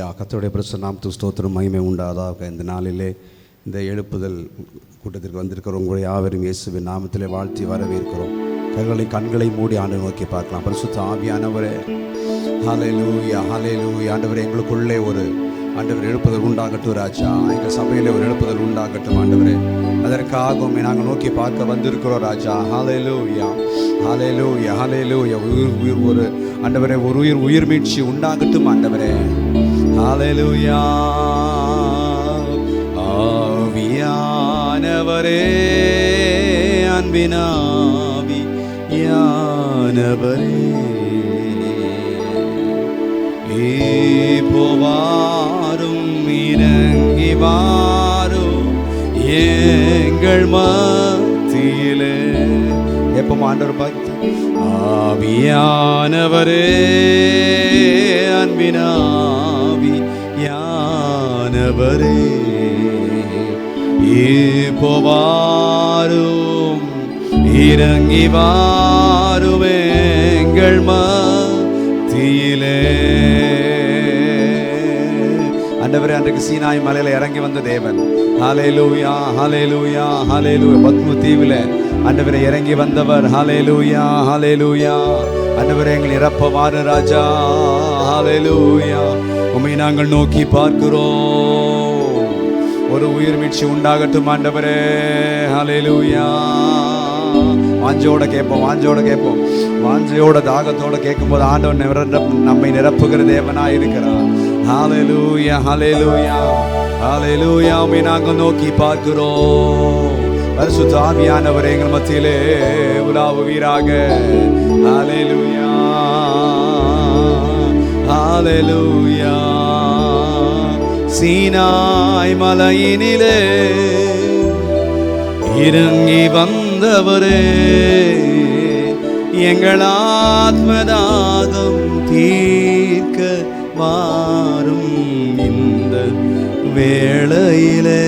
ஹல்லேலூயா. கர்த்தருடைய பரிசுத்த நாமத்துக்கு ஸ்தோத்திரம் மகிமை உண்டாதாக. இந்த நாளிலே இந்த எழுப்புதல் கூட்டத்திற்கு வந்திருக்கிறோம். உங்களுடைய யாவரும் இயேசுவின் நாமத்திலே வாழ்த்தி வரவேற்கிறோம். கண்களை மூடி ஆண்டவரை நோக்கி பார்க்கலாம். பரிசுத்த ஆவியானவரே, ஹல்லேலூயா ஹல்லேலூயா. ஆண்டவரே, எங்களுக்குள்ளே ஒரு ஆண்டவர் எழுப்புதல் உண்டாகட்டும் ராஜா. எங்கள் சபையில் ஒரு எழுப்புதல் உண்டாகட்டும் ஆண்டவரே. அதற்காகவும் நாங்கள் நோக்கி பார்க்க வந்திருக்கிறோம் ராஜா. ஹல்லேலூயா ஹல்லேலூயா ஹல்லேலூயா. ஒரு ஆண்டவரே, ஒரு உயிர் மீட்சி உண்டாகட்டும் ஆண்டவரே. ஹல்லேலூயா. ஆவியானவரே, அன்பினாவியானவரே, போவாரும் இறங்கி வாரும் எங்கள் மத்தியிலே. எப்போ ஆண்டவர் பக்தி. ஆவியானவரே, அன்பினாவியானவரே, போவாரும் இறங்கி வாரும் எங்கள் மத்தியிலே. ஆண்டவரே, அன்றைக்கு சீனாய் மலையில இறங்கி வந்த தேவன். ஹல்லேலூயா ஹல்லேலூயா ஹல்லேலூயா. பத்ம தீவில ஆண்டவரே இறங்கி வந்தவர். ஹல்லேலூயா ஹல்லேலூயா. ஆண்டவரே, எங்களை நிரப்பவாறு ராஜா. ஹல்லேலூயா. உம்மை நாங்கள் நோக்கி பார்க்கிறோம். ஒரு உயிர் மீட்சி உண்டாகட்டும் ஆண்டவரே. ஹல்லேலூயா. வாஞ்சையோட கேட்போம், வாஞ்சையோட தாகத்தோட கேட்கும்போது ஆண்டவன் நம்மை நிரப்புகிற தேவனாய் இருக்கிறார். ஹல்லேலூயா ஹல்லேலூயா ஹல்லேலூயா. உம்மை நாங்கள் நோக்கி பார்க்கிறோம். பரிசுத்த ஆவியானவரே, எங்கள் மத்தியிலே உலாவுவீராக. ஹல்லேலூயா ஹல்லேலூயா. சீனாய் மலையினிலே இறங்கி வந்தவரே, எங்கள் ஆத்மதாகம் தீர்க்க வாரும் இந்த வேளையிலே.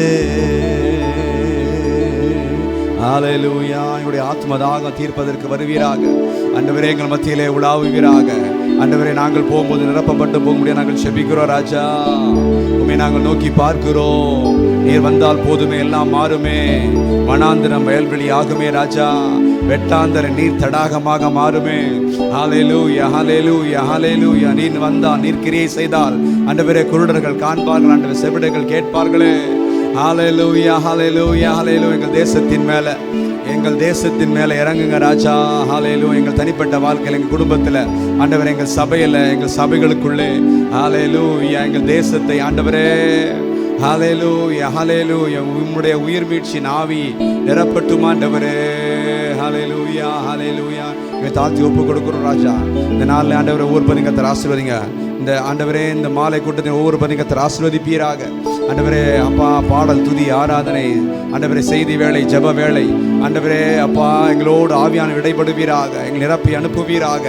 ஹல்லேலூயா. எங்களுடைய ஆத்மதாகம் தீர்ப்பதற்கு வருவீராக ஆண்டவரே. எங்கள் மத்தியிலே உலாவுவீராக ஆண்டவரே. நாங்கள் போகும்போது நிரப்பப்பட்டு போக முடியாது. நாங்கள் செபிக்கிறோம் ராஜா. உம்மை நாங்கள் நோக்கி பார்க்கிறோம். நீர் வந்தால் போதுமே, எல்லாம் மாறுமே. வனாந்திரம் வயல்வெளி ஆகுமே ராஜா. வெட்டாந்தர நீர் தடாகமாக மாறுமே. ஹல்லேலூயா ஹல்லேலூயா ஹல்லேலூயா. நீர் வந்தால், நீர் கிரியை செய்தால் ஆண்டவரே, குருடர்கள் காண்பார்கள் ஆண்டவரே, செவிடர்கள் கேட்பார்களே. ஹல்லேலூயா ஹல்லேலூயா ஹல்லேலூயா. எங்கள் தேசத்தின் மேல இறங்குங்க ராஜா. ஹல்லேலூயா. எங்கள் தனிப்பட்ட வாழ்க்கையில், எங்கள் குடும்பத்தில் ஆண்டவரே, எங்கள் சபையில், எங்கள் சபைகளுக்குள்ளே ஹல்லேலூயா, எங்கள் தேசத்தை ஆண்டவரே. ஹல்லேலூயா ஹல்லேலூயா. உம்முடைய உயிர் மீட்சியின் ஆவி நிரப்பட்டும் ஆண்டவரே. ஹல்லேலூயா ஹல்லேலூயா. தாழ்த்தி ஒப்பு கொடுக்கிறோம் ராஜா. இந்த நாளில் ஆண்டவரை ஒவ்வொரு பதிங்கத்தை ஆசீர்வதிங்க. இந்த ஆண்டவரே, இந்த மாலை கூட்டத்தின் ஒவ்வொரு பதிங்கத்தை ஆசீர்வதிப்பீராக ஆண்டவரே. அப்பா, பாடல், துதி, ஆராதனை ஆண்டவரே, செய்தி வேளை, ஜெப வேளை ஆண்டவரே அப்பா, எங்களோடு ஆவியான இடைப்படுவீராக, எங்களை நிரப்பி அனுப்புவீராக.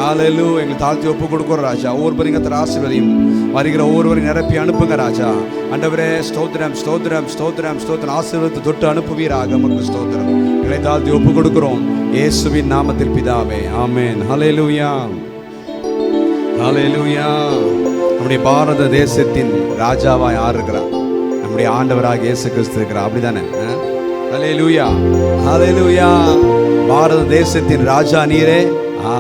ஹல்லேலூயா. எங்களை தாழ்த்தி ஒப்பு கொடுக்கிறோம் ராஜா. ஒவ்வொரு பதிங்கத்தை ஆசீர்வதியும். வருகிற ஒவ்வொருவரையும் நிரப்பி அனுப்புங்க ராஜா. ஆண்டவரே, ஸ்தோத்திரம் ஸ்தோத்திரம் ஸ்தோத்திரம் ஸ்தோத்திரம். ஆசீர்வாதத்தை தொட்டு அனுப்புவீராக. நமக்கு ஸ்தோத்திரம். எங்களை தாழ்த்தி ஒப்பு கொடுக்கிறோம் இயேசுவின் நாமத்தில் பிதாவே, ஆமென். ஹல்லேலூயா ஹல்லேலூயா. நம்முடைய பாரத தேசத்தின் ராஜாவா யார் இருக்கிறார்? நம்முடைய ஆண்டவராக இயேசு கிறிஸ்து இருக்கிறார். அப்படிதானே? ஹல்லேலூயா ஹல்லேலூயா. பாரத தேசத்தின் ராஜா நீரே.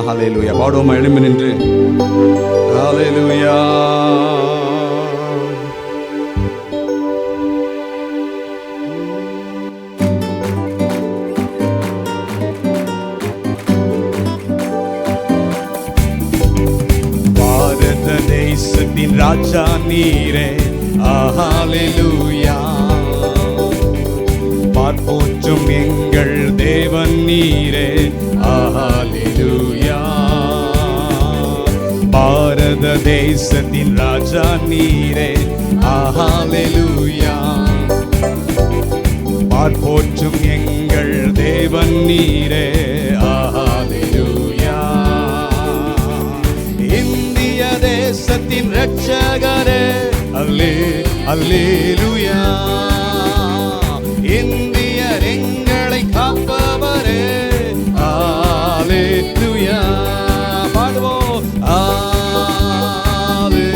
ஹல்லேலூயா. பாடுவோமா எழும்பி நின்று? ஹல்லேலூயா. தேசத்தின் ராஜா நீரே. ஹல்லேலூயா. பார்ப்போற்றும் எங்கள் தேவன் நீரே. ஹல்லேலூயா. பாரத தேசத்தின் ராஜா நீரே. ஹல்லேலூயா. பார்ப்போற்றும் எங்கள் தேவன் நீரே. ஹல்லேலூயா. தேசத்தின் ரட்சகரே. அல்லேலூயா. இந்தியர் எங்களை காப்பவரே. அல்லேலூயா. பாடுவோம். அல்லேலூயா.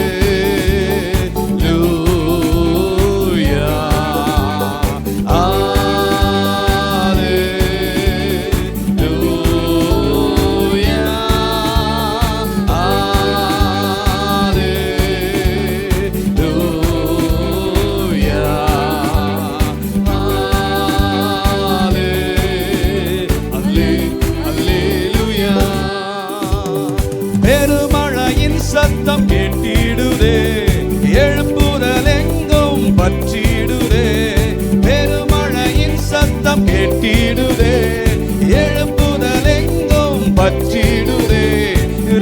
சத்தம் கேட்டிடுதே, எழுப்புதல் எங்கும் பற்றிடுதே. பெருமழையின் சத்தம் கேட்டிடுதே, எழுப்புதல் எங்கும் பற்றிடுதே.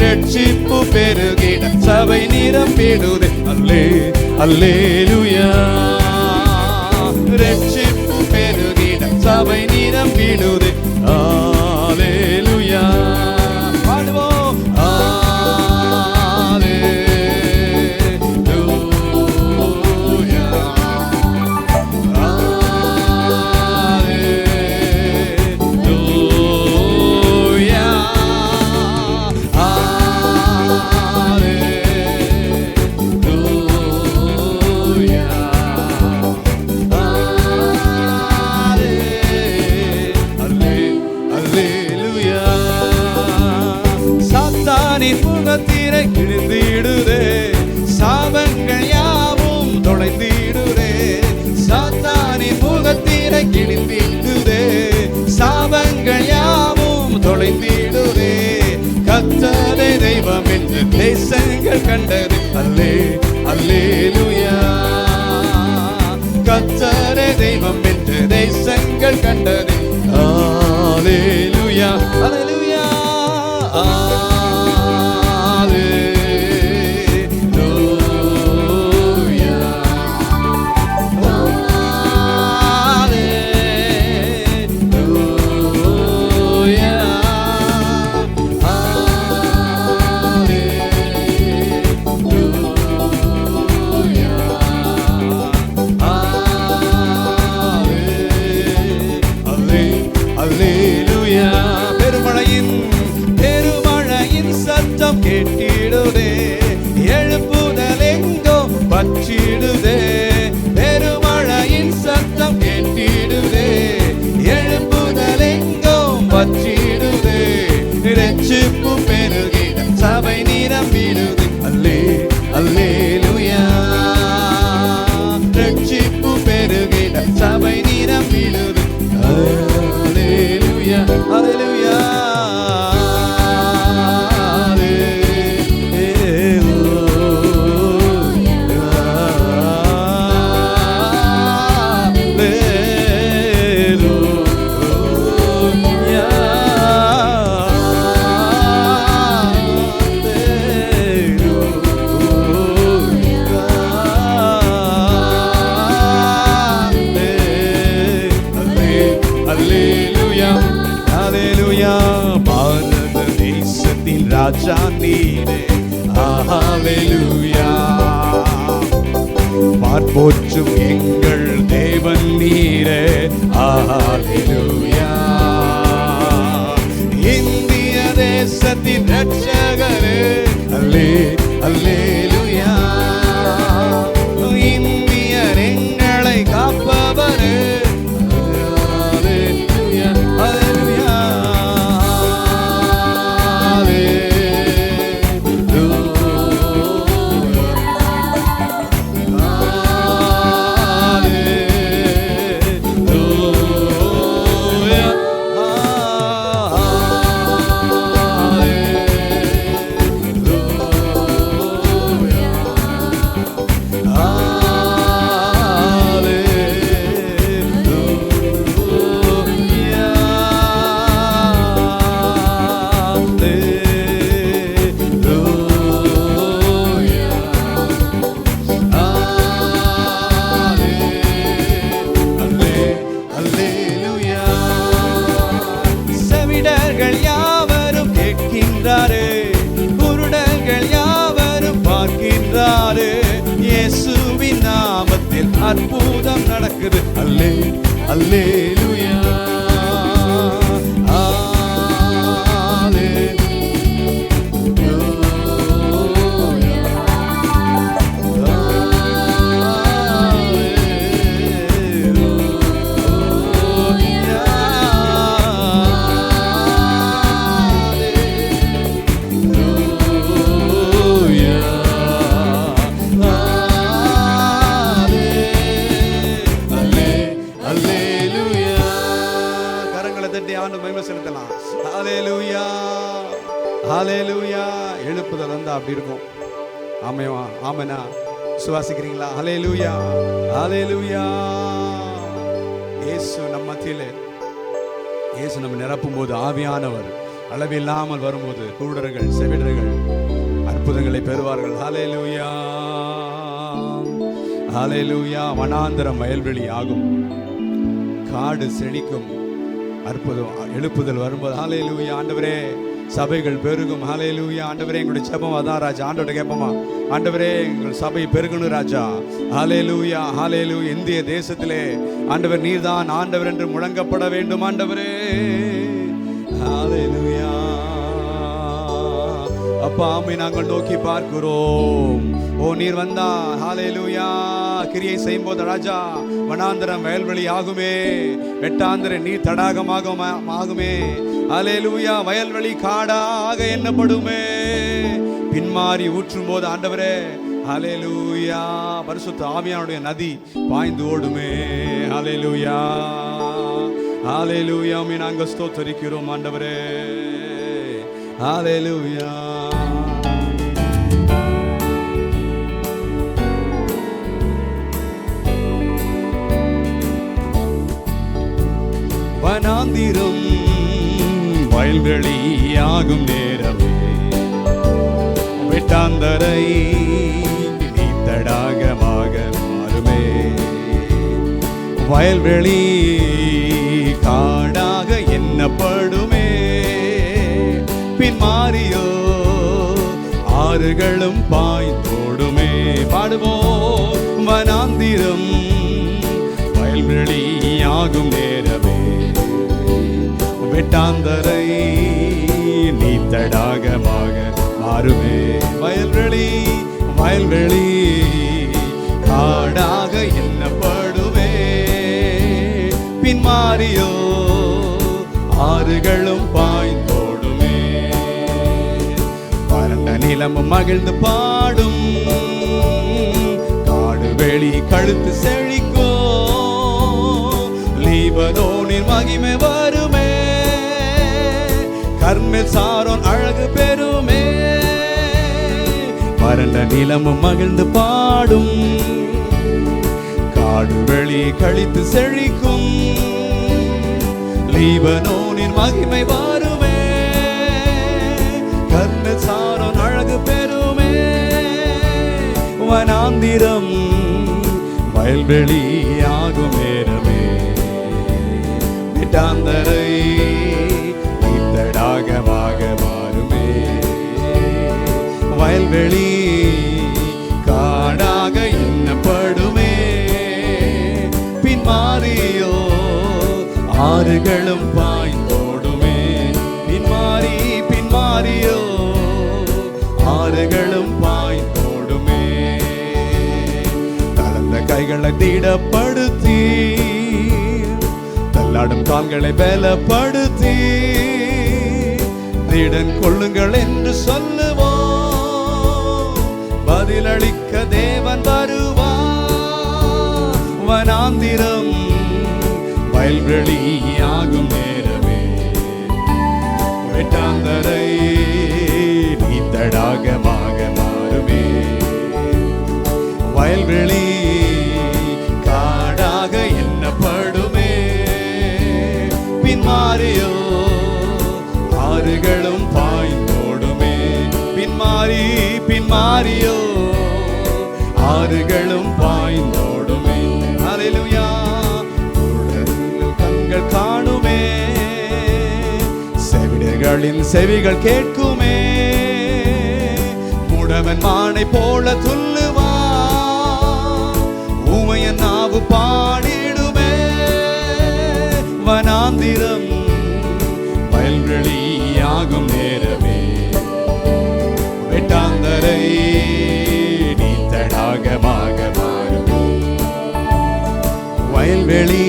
ரட்சிப்பு பெருகிட சபை நிரம்பிடுதே. அல்லே அல்லேலூயா. ரட்சிப்பு பெருகிட சபை நிரம்பிடுதே. அல்லேலூயா. பாடுவோம். முகத்திரை கிழிந்திடுதே, சாபங்கள் யாவும் தொலைந்திடுதே. சாத்தானின் முகத்திரை கிழிந்திடுதே, சாபங்கள் யாவும் தொலைந்திடுதே. கர்த்தரை தெய்வம் என்று தேசங்கள் கண்டது. அல்லே அல்லேலூயா. கர்த்தரை தெய்வம் என்று தேசங்கள் கண்டது. அல்லேலூயா அல்லேலூயா. பெருமழையின் சத்தம் கேட்டிடுதே, எழுப்புதல் எங்கும் பற்றிடுதே. பெருமழையின் சத்தம் கேட்டிடுதே, எழுப்புதல் எங்கும் பற்றிடுதே. ரட்சிப்பு பெருகிட சபை நிரம்பிடுதே. அல்லே அல்லேலூயா. ரட்சிப்பு பெருகிட சபை நிரம்பிடுதே. அல்லேலூயா அல்லேலூயா. பாரத தேசத்தின் ராஜா நீரே. ஹல்லேலூயா. பார்ப்போற்றும் எங்கள் தேவன் நீரே. ஹல்லேலூயா. இந்திய தேசத்தின் ரட்சகரே. அல்லே அல்லேலூயா. இந்தியர் எங்களை காப்பவரே. இயேசுவின் நாமத்தில் அற்புதம் நடக்குது. அல்லே அல்லேலூயா. ஹல்லேலூயா. ஹல்லேலூயா. எழுப்புதல் வந்தா அப்படி இருக்கும். ஆமையா ஆமனா சுவாசிக்கிறீங்களா? ஹல்லேலூயா ஹல்லேலூயா. இயேசு நம்ம மத்தியிலே, இயேசு நம்ம நிரப்பும் போது ஆவியானவர் அளவில்லாமல் வரும்போது குருடர்கள் செவிடர்கள் அற்புதங்களை பெறுவார்கள். ஹல்லேலூயா ஹல்லேலூயா. வனாந்தரம் வயல்வெளி ஆகும், காடு செழிக்கும், அற்புதம் எழுப்புதல் வரும்போது ஹல்லேலூயா. ஆண்டவரே சபைகள் பெருகும். ஹல்லேலூயா. ஆண்டவரே எங்களுடைய ஜெபம் அதான் ராஜா. ஆண்டவர்கிட்ட கேட்போமா, ஆண்டவரே எங்கள் சபை பெருகணும் ராஜா. ஹல்லேலூயா ஹல்லேலூயா. இந்திய தேசத்திலே ஆண்டவர் நீர்தான் ஆண்டவர் என்று முழங்கப்பட வேண்டும் ஆண்டவரே. ஹல்லேலூயா. அப்பா ஆமை நாங்கள் நோக்கி பார்க்கிறோம். ஓ நீர் வந்தா ஹல்லேலூயா கிரியை செய்யும் போது ராஜா வனாந்தரம் வயல்வெளி ஆகுமே, வெட்டாந்தர நீர் தடாகமாக ஆகுமே. ஹல்லேலூயா. வயல்வெளி காடாக எண்ணப்படுமே. பின்மாறி ஊற்றும் போது ஆண்டவரே ஹல்லேலூயா பரிசுத்த ஆவியானுடைய நதி பாய்ந்து ஓடுமே. ஹல்லேலூயா ஹல்லேலூயா. நாங்கள் ஸ்தோத்திரிக்கிறோம் ஆண்டவரே. ஹல்லேலூயா. வனாந்திரம் வயல்வெளியாகும் நேரமே, வெட்டாந்தரை தடாகமாக மாறுமே. வயல்வெளி காடாக எண்ணப்படுமே. பின் மாறியோ ஆறுகளும் பாய்ந்தோடுமே. பாடுவோம். வனாந்திரம் வயல்வெளியாகும் நேரமே, வெட்டாந்தரை நீ தடாகமாக மாறுமே. வயல்வெளி வயல்வெளி காடாக எண்ணப்படுமே. பின் மாறியோ ஆறுகளும் பாய்ந்தோடுமே. வறண்ட நிலமும் மகிழ்ந்து பாடும், காடு வெளி கழுத்து செழிக்கோ. லீபனோனின் மகிமை வருமே, கர்மேல் சாரோன் அழகு பெறுமே. வறண்ட நிலமும் மகிழ்ந்து பாடும், காடு வெளி கழித்து செழிக்கும். லீபனோனின் மகிமை வருமே, கர்மேல் சாரோன் அழகு பெறுமே. வனாந்திரம் வயல்வெளி ஆகும் நேரமே, வெட்டாந்தரை தடாகமாக மாறுமே. வயல்வெளி காடாக எண்ணப்படுமே. பின் மாறியோ ஆறுகளும் பாய்ந்தோடுமே. பின் மாறியோ ஆறுகளும் பாய்ந்தோடுமே. தளர்ந்த கைகளை திடப்படுத்தி, தள்ளாடும் கால்களை பலப்படுத்தி, திடன் கொள்ளுங்கள் என்று சொல்லுவோம். பதிலளிக்க தேவன் வருவார். வனாந்திரம் வயல்வெளியாகும் நேரமே, வெட்டாந்தரை நீ தடாகமாக மாறுமே. வயல்வெளி காடாக எண்ணப்படுமே. பின் மாறியோ ஆறுகளும் பாய்ந்தோடுமே. பின் மாறியோ ஆறுகளும் பாய்ந்தோடுமே. ஹல்லேலூயா. கண்கள் காணுமே, செவிடர்களின் செவிகள் கேட்குமே. முடவன் மானை போல துள்ளுவான், ஊமையன் நாவு பாடிடுமே. வனாந்திரம் வயல்வெளியாகும் நேரமே, வெட்டாந்தரை நீ தடாகமாக மாறுமே. வயல்வெளி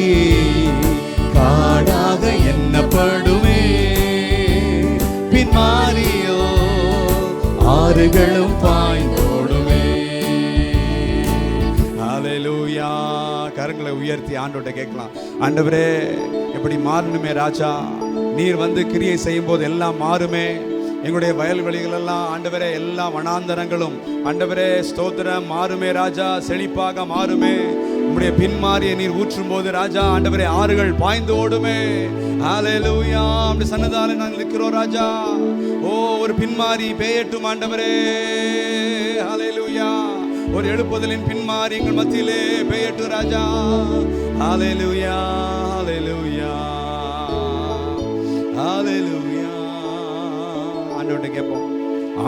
காடாக எண்ணப்படுமே. பின் மாறியோ ஆறுகளும் பாய்ந்தோடுமே. ஹல்லேலூயா. கரங்களை உயர்த்தி ஆண்டவர்கிட்ட கேட்கலாம். ஆண்டவரே எப்படி மாறணுமே ராஜா, நீர் வந்து கிரியை செய்யும் போது எல்லாம் மாறுமே. எங்களுடைய வயல்வெளிகள் எல்லாம் ஆண்டவரே, எல்லா வனாந்தரங்களும் ஆண்டவரே ஸ்தோத்திரம் மாறுமே ராஜா, செழிப்பாக மாறுமே. உம்முடைய பின்மாறிய நீர் ஊற்றும் போது ராஜா ஆண்டவரே ஆறுகள் பாய்ந்து ஓடுமே. ஹல்லேலூயா. அப்படி சன்னதால நாங்கள் நிற்கிறோம் ராஜா. ஓ, ஒரு பின்மாறி பெய்யட்டும் ஆண்டவரே. ஹல்லேலூயா. ஒரு எழுப்புதலின் பின்மாறி எங்கள் மத்தியிலே பெய்யட்டும் ராஜா. ஹல்லேலூயா, ஹல்லேலூயா, ஹல்லேலூயா. ஆண்டவர்கிட்ட கேட்போம்.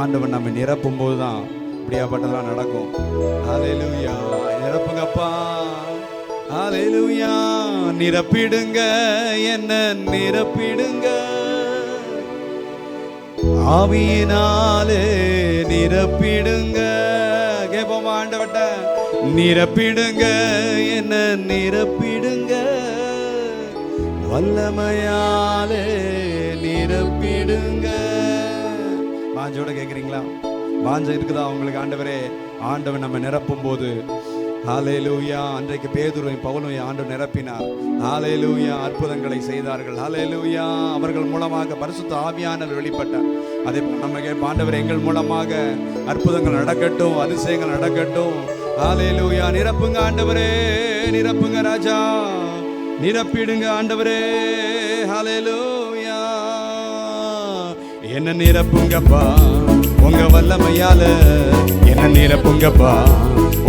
ஆண்டவன் நம்ம நிரப்பும் போதுதான் இப்படியாப்பட்டதெல்லாம் நடக்கும். ஹல்லேலூயா. நிரப்புங்கப்பா. ஹல்லேலூயா. நிரப்பிடுங்க, என்ன நிரப்பிடுங்க, ஆவியினாலே நிரப்பிடுங்க. கேட்போம் ஆண்டவர்ட்ட. நிரப்பிடுங்க, என்ன நிரப்பிடுங்க, வல்லமையாலே நிரப்பிடுங்க. வாஞ்சோட கேட்குறீங்களா? வாஞ்ச இருக்குதா உங்களுக்கு? ஆண்டவரே, ஆண்டவன் நம்ம நிரப்பும் போது ஹல்லேலூயா. அன்றைக்கு பேதுருவையும் பவுலையும் ஆண்டவர் நிரப்பினார். ஹல்லேலூயா. அற்புதங்களை செய்தார்கள். ஹல்லேலூயா. அவர்கள் மூலமாக பரிசுத்த ஆவியானவர் வெளிப்பட்டார். அதே போல் நம்ம கேட்போம், ஆண்டவரே எங்கள் மூலமாக அற்புதங்கள் நடக்கட்டும், அதிசயங்கள் நடக்கட்டும். ஹல்லேலூயா. நிரப்புங்க ஆண்டவரே, நிரப்புங்க ராஜா, நிரப்பிடுங்க ஆண்டவரே. ஹல்லேலூயா. என்ன நிரப்புங்கப்பா உங்க வல்லமையால, என்ன நிரப்புங்கப்பா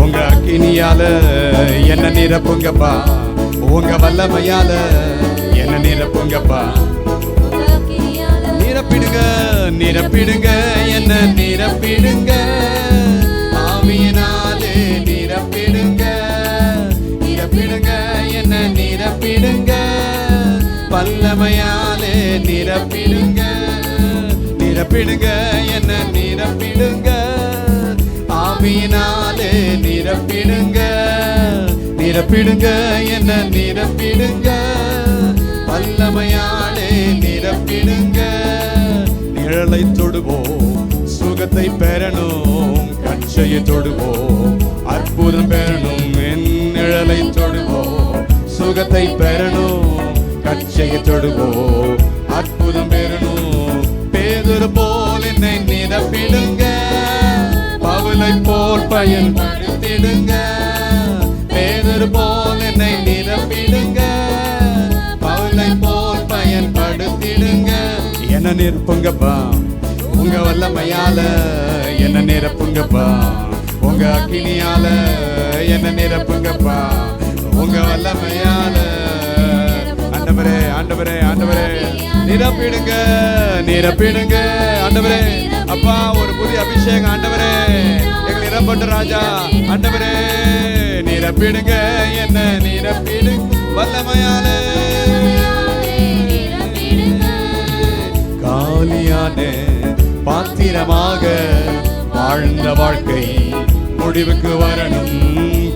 உங்க அக்கினியால, என்ன நிரப்புங்கப்பா உங்க வல்லமையால, என்ன நிரப்புங்கப்பா. நிரப்பிடுங்க, நிரப்பிடுங்க, என்ன நிரப்பிடுங்க, ஆவியினாலே நிரப்பிடுங்க. நிரப்பிடுங்க, என்ன நிரப்பிடுங்க, வல்லமையாலே நிரப்பிடுங்க. நிரப்பிடுங்க, என்ன நிரப்பிடுங்க, ஆவியினாலே நிரப்பிடுங்க. நிரப்பிடுங்க, என்ன நிரப்பிடுங்க, வல்லமையாலே நிரப்பிடுங்க. நிழலை தொடுவோம், சுகத்தை பெறணும், கட்சையை தொடுவோம், அற்புதம் பெறணும். என் நிழலை தொடுவோம், சுகத்தை பெறணும், கட்சையை தொடுவோம், அற்புதம் பெறணும். பேதுரு போல் என்னை நிரப்பிடுங்க, பவுலை போல் பயன்படுத்திடுங்க. பேதுரு போல் என்னை நிரப்பிடுங்க, பவுலை போல் பயன்படுத்திடுங்க. என்ன நிரப்புங்கப்பா உங்க வல்லமையால, என்ன நிரப்புங்கப்பா உங்க அக்கினியால, என்ன நிரப்புங்கப்பா உங்க வல்லமையால. ஆண்டவரே, ஆண்டவரே, ஆண்டவரே நிரப்பிடுங்க, நிரப்பிடுங்க ஆண்டவரே. அப்பா, ஒரு புதிய அபிஷேகம் ஆண்டவரே, எங்களை நிரப்பட்டு ராஜா. ஆண்டவரே நிரப்பிடுங்க, என்ன நிரப்பிடுங்க, வல்லமையால. காலியான பாத்திரமாக வாழ்ந்த வாழ்க்கை முடிவுக்கு வரணும்.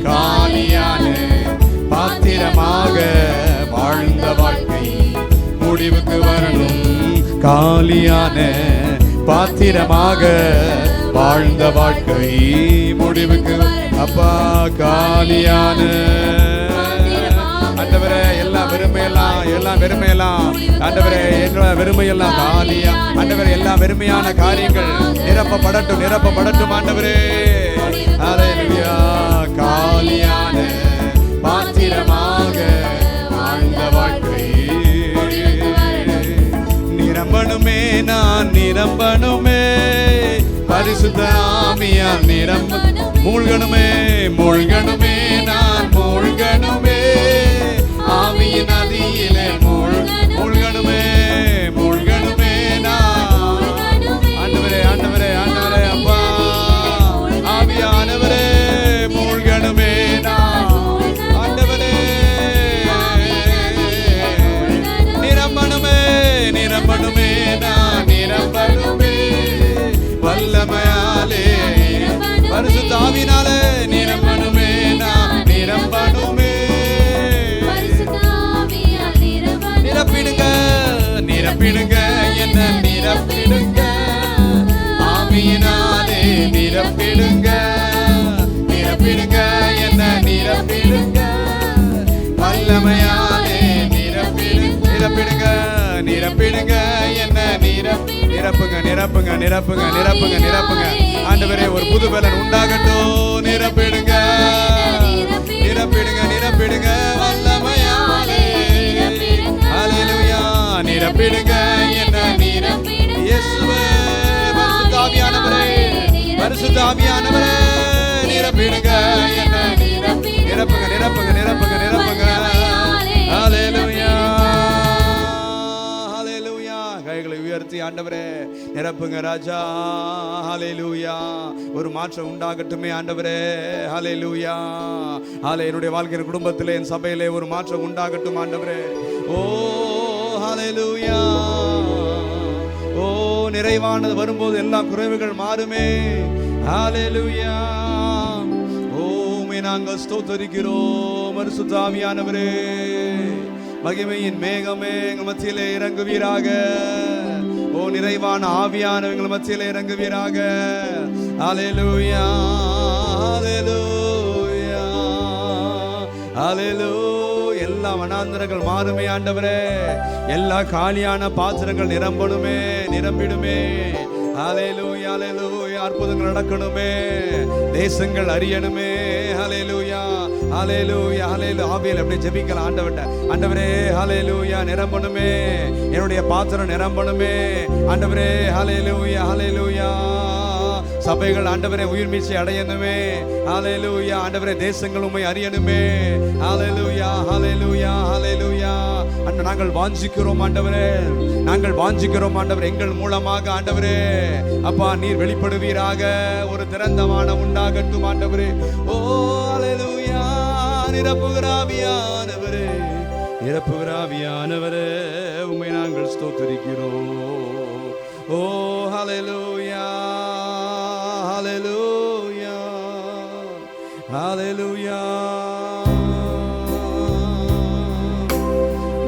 காலியான பாத்திரமாக வாழ்ந்த வாழ்க்கை முடிவுக்கு வரணும். காலியான பாத்திரமாக வாழ்ந்த வாழ்க்கை முடிவுக்கு. அப்பா, காலியான ஆண்டவரே எல்லாம் வெறுமையெல்லாம், எல்லாம் வெறுமையெல்லாம் ஆண்டவரே, என்னோட வெறுமையெல்லாம் காலியா ஆண்டவரே. எல்லாம் வெறுமையான காரியங்கள் நிரப்பப்படட்டும், நிரப்பப்படட்டும் ஆண்டவரே. ஹல்லேலூயா. காலியான பாத்திரமாக வாழ்ந்த வாழ்க்கை நிரம்பணுமே, நான் நிரம்பணுமே, பரிசுத்த ஆவியால் நிரம்ப மூழ்கணுமே, மூழ்கணுமே, நான் மூழ்கணுமே, ஆவியின் நதியிலே மூழ்கணுமே, மூழ்கணுமே நான். ஆண்டவரே, ஆண்டவரே, ஆண்டவரே, அப்பா ஆவியானவரே மூழ்கணுமே நான். ஆண்டவரே நிரம்பணுமே, நிரம்பணுமே, நான் நிரம்பணுமே, வல்லமையாலே பரிசுத்த ஆவியினாலே நிரம்பணுமே, நான் நிரம்பணுமே. நிரப்புங்க நிரப்புங்க நிரப்புங்க நிரப்புங்க நிரப்புங்க. ஆண்டவரே ஒரு புது பலன் உண்டாகட்டும். நிரப்பிடுங்க நிரப்பிடுங்க நிரப்பிடுங்க வல்லமையாலே. ஹல்லேலூயா. நிரப்பிடுங்க என்ன நிரப்பிடுங்க இயேசுவே. பரிசுத்த ஆவியானவரே பரிசுத்த ஆவியானவரே நிரப்பிடுங்க என்ன நிரப்புங்க நிரப்புங்க நிரப்புங்க நிரப்புங்க. ஹல்லேலூயா ஹல்லேலூயா. கைகளை உயர்த்தி ஆண்டவரே நிரப்புங்க ராஜா. ஹல்லேலூயா. ஒரு மாற்றம் உண்டாகட்டுமே ஆண்டவரே. ஹல்லேலூயா. என்னுடைய வாழ்க்கையின் குடும்பத்திலே என் சபையிலே ஒரு மாற்றம் உண்டாகட்டும் ஆண்டவரே. ஓ ஹல்லேலூயா. ஓ நிறைவானது வரும்போது எல்லா குறைவுகள் மாறுமே. ஹல்லேலூயா. ஓமே நாங்கள் ஸ்தோத்திரிக்கிறோம். பரிசுத்த ஆவியானவரே மகிமையின் மேகமே எங்கள் மத்தியிலே இறங்குவீராக. ஓ நிறைவான ஆவியானவர் எங்கள் மத்தியிலே இறங்குவீராக. ஹல்லேலூயா ஹல்லேலூயா ஹல்லேலூயா. எல்லா வனாந்தரங்கள் மாறுமே ஆண்டவரே. எல்லா காலியான பாத்திரங்கள் நிரம்பணுமே நிரம்பிடுமே. ஹல்லேலூயா ஹல்லேலூயா. அற்புதங்கள் நடக்கணுமே. தேசங்கள் அறியணுமே. ஹல்லேலூயா ஹல்லேலூயா ஹல்லேலூயா. ஆவியில் அப்படியே ஜெபிக்கலாம் ஆண்டவர்ட்ட. ஆண்டவரே ஹல்லேலூயா நிரம்பணுமே. என்னுடைய பாத்திரம் நிரம்பணுமே ஆண்டவரே. ஹல்லேலூயா ஹல்லேலூயா. சபைகள் ஆண்டவரே உயிர் மீட்சி அடையணுமே. ஹல்லேலூயா. ஆண்டவரே தேசங்கள் உம்மை அறியணுமே. ஹல்லேலூயா ஹல்லேலூயா ஹல்லேலூயா. நாங்கள் வாஞ்சிக்கிறோம் ஆண்டவரே. நாங்கள் வாஞ்சிக்கிறோம் ஆண்டவரே. எங்கள் மூலமாக ஆண்டவரே அப்பா நீர் வெளிப்படுவீராக. ஒரு திறந்த வானம் உண்டாகட்டும் ஆண்டவரே. ஓ ஹல்லேலூயா. நிரப்புகிறாவியானவரே நிரப்புகிறாவியானவரே உம்மை நாங்கள் ஸ்தோத்திரிக்கிறோம். ஓ ஹல்லேலூயா ஹல்லேலூயா ஹல்லேலூயா.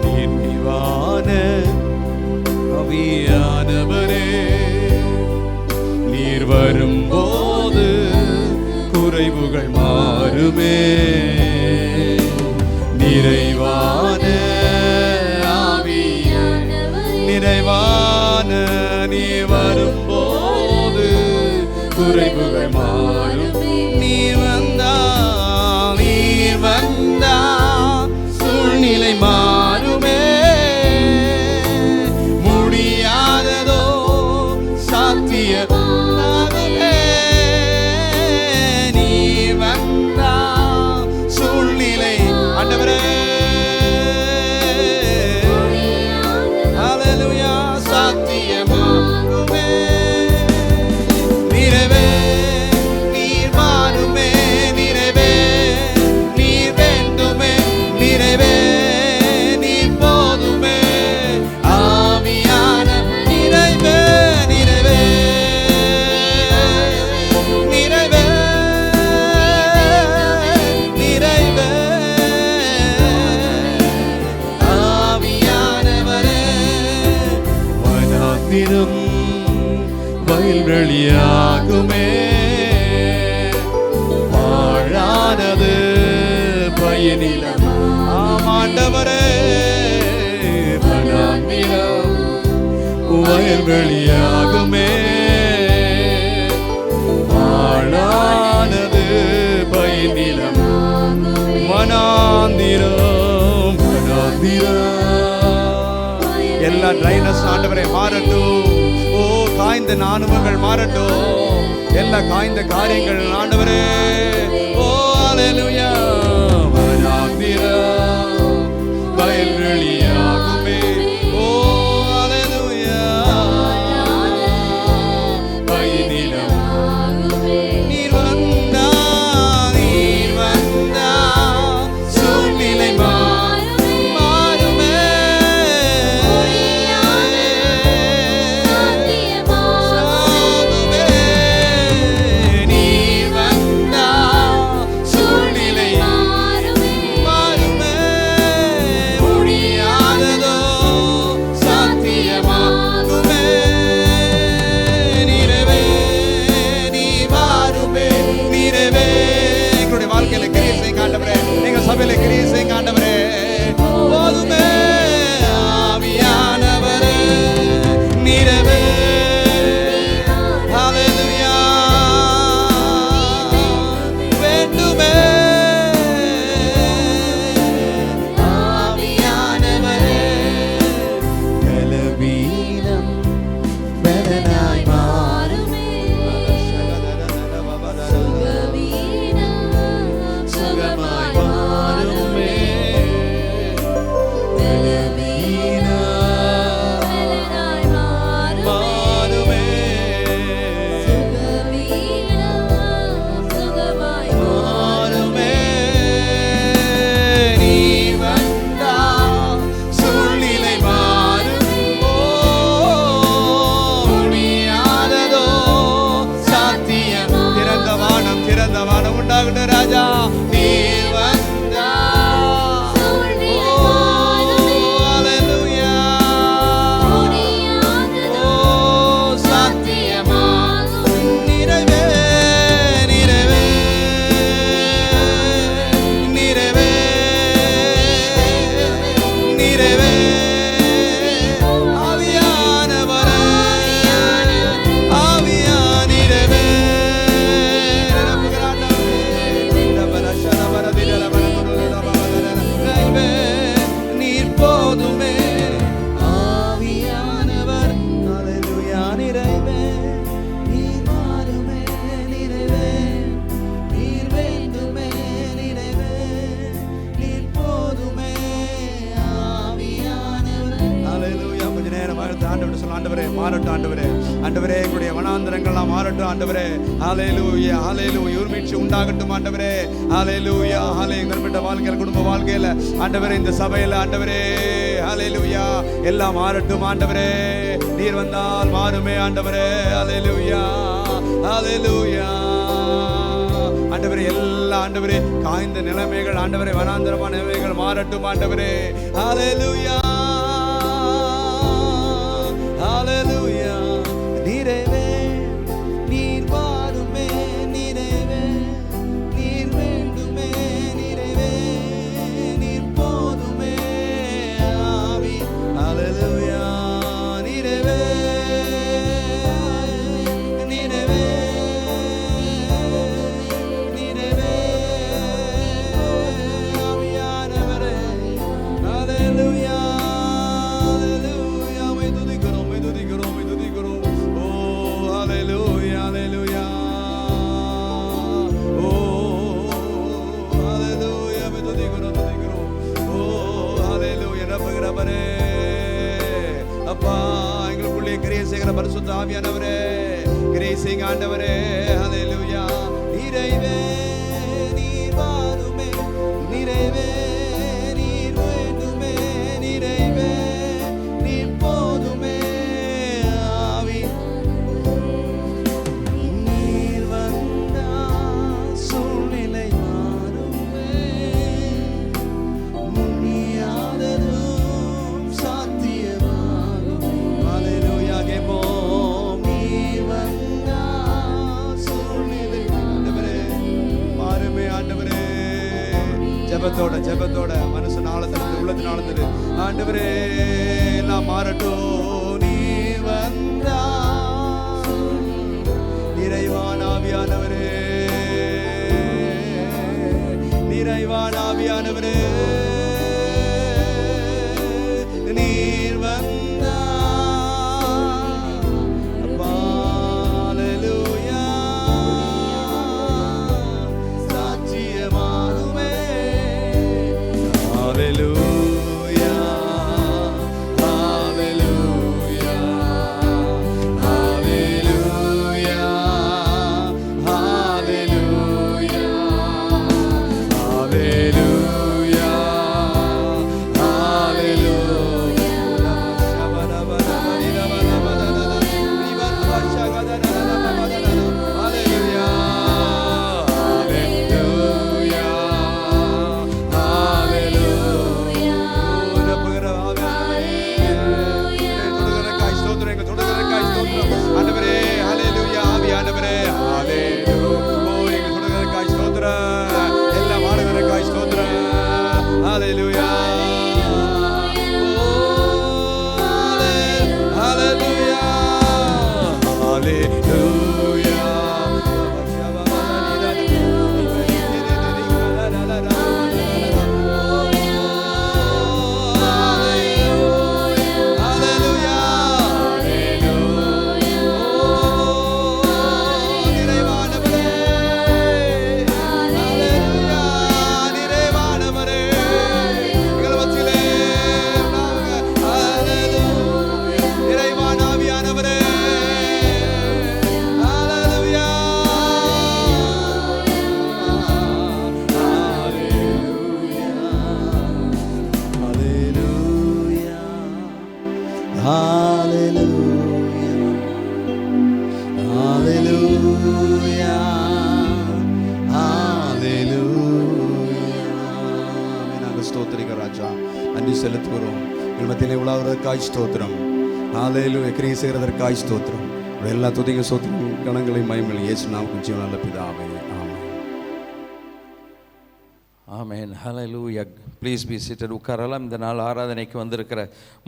நிறைவான ஆவியானவரே நீர் வரும்போது குறைவுகள் மாறுமே. நிறைவான ஆவியானவரே நிறைவான நீ வரும்போது குறைவுகள் மாறுமே. நீர் வந்தா சூழ்நிலை மாறுமே. முடியாததோ சாத்தியமாகுமே. நீ வந்தா சூழ்நிலை ஆண்டவரே ஹல்லேலூயா சாத்தியமாகுமே. நிறைவே நீர் மாறுமே. நிறைவே நீர் வேண்டுமே. நிறைவே நீர் போதுமே. ஆவியான நிறைவே நிறைவே நிறைவே நிறைவே. ஆவியானவரே வனாந்திரம் வயல்வெளியாகுமே. வாழானது பயனிலம் ஆமாண்டவரே. வனாந்திரம் வயல்வெளியாகுமே. வாழானது பயனிலம் வனாந்திரம் வனாந்திரம். எல்லா ட்ரைனஸ் ஆண்டவரே மாறட்டும். ஓ காய்ந்த நாணுவங்கள் மாறட்டும். எல்லா காய்ந்த காரியங்கள் ஆண்டவரே. ஓ ஹல்லேலூயா. வனாந்திரம் வயல்வெளியாகுமே. ஓ ஹல்லேலூயா. பயனிலம் நீர் வந்தா சூழ்நிலை மாறுமே. நீர் வந்தா சூழ்நிலை உண்டாகட்டும் ராஜா. நீர் வந்தா மாறட்டும் ஆண்டவரே. ஆண்டவரே எங்களுடைய வனாந்தரங்கள்லாம் மாறட்டும் ஆண்டவரே. ஹல்லேலூயா ஹல்லேலூயா. உயிர்மீட்சி உண்டாகட்டும் ஆண்டவரே. ஹல்லேலூயா ஹல்லேலூயா. எங்கள் வாழ்க்கையில் குடும்ப வாழ்க்கையில் ஆண்டவரே இந்த சபையில் ஆண்டவரே ஹல்லேலூயா எல்லாம் மாறட்டும் ஆண்டவரே. நீர் வந்தால் மாறுமே ஆண்டவரே. ஹல்லேலூயா ஹல்லேலூயா. ஆண்டவரே எல்லா ஆண்டவரே காய்ந்த நிலைமைகள் ஆண்டவரே வனாந்தரமான நிலைமைகள் மாறட்டும் ஆண்டவரே. ஹல்லேலூயா ஹல்லேலூயா. நீரேவே நீர் வாருமே நீரேவே நீர் வேண்டுமே நீரேவே நீர் போதுமே ஆவி. ஹல்லேலூயா. நீரேவே நீரேவே நீரேவே ஆவியானவரே. ஹல்லேலூயா அப்பா எங்களுக்குள்ளே கிரியை செய்கிற பரிசுத்த ஆவியானவரே கிரியை செய்யுங்க ஆண்டவரே. ஹல்லேலூயா. நிறைவே நீர் வாருமே நிறைவே நீர் வேண்டுமே நிறைவே நீர் போதுமே ஆவி. நீர் வந்தா சூழ்நிலை மாறுமே முன்னியாததும் சாத்தியமாகும். ஹல்லேலூயா. கேட்போம். நீர் வந்தா சூழ்நிலை மாறுமே ஆண்டவரே. ஜெபத்தோட ஜெபத்தோட மனசு நாளத்திலிருந்து உள்ளத்து நாளத்திலிருந்து ஆண்டவரே எல்லாம் மாறட்டும். நீ வந்தா நிறைவான ஆவியானவரே நிறைவான ஆவியானவரே நீர் வந்தா அப்பா. ஹல்லேலூயா. சாட்சியமாகுமே. ஹல்லேலூயா ஹல்லேலூயா ஹல்லேலூயா ஹல்லேலூயா ஹல்லேலூயா ஆண்டவரே ஹல்லேலூயா. ஆவியானவரே ஹல்லேலூயா. எங்கள் கொடுக்கிறக்காய் ஸ்தோத்திரம். எல்லாம் ஆடுகிறக்காய் ஸ்தோத்திரம். ஹல்லேலூயா ஹல்லேலூயா ஹல்லேலூயா. Hallelujah, hallelujah, ஸ்தோத்திரிக்கிறோம் ராஜா. நன்றி செலுத்துகிறோம். எங்கள் மத்தியிலே உலாவுறதற்காய் ஸ்தோத்திரம். ஹல்லேலூயா. கிரியை செய்கிறதற்காய் ஸ்தோத்திரம். எல்லா துதிக ஸ்தோத்திரம் கணங்களையும் மகிமையும் இயேசு நாமத்தில் ஜீவனுள்ள நல்ல பிதாவே. ஆமென். ஹல்லேலூயா. Please be seated. உட்காரலாம். இந்த நாள் ஆராதனைக்கு வந்திருக்கிற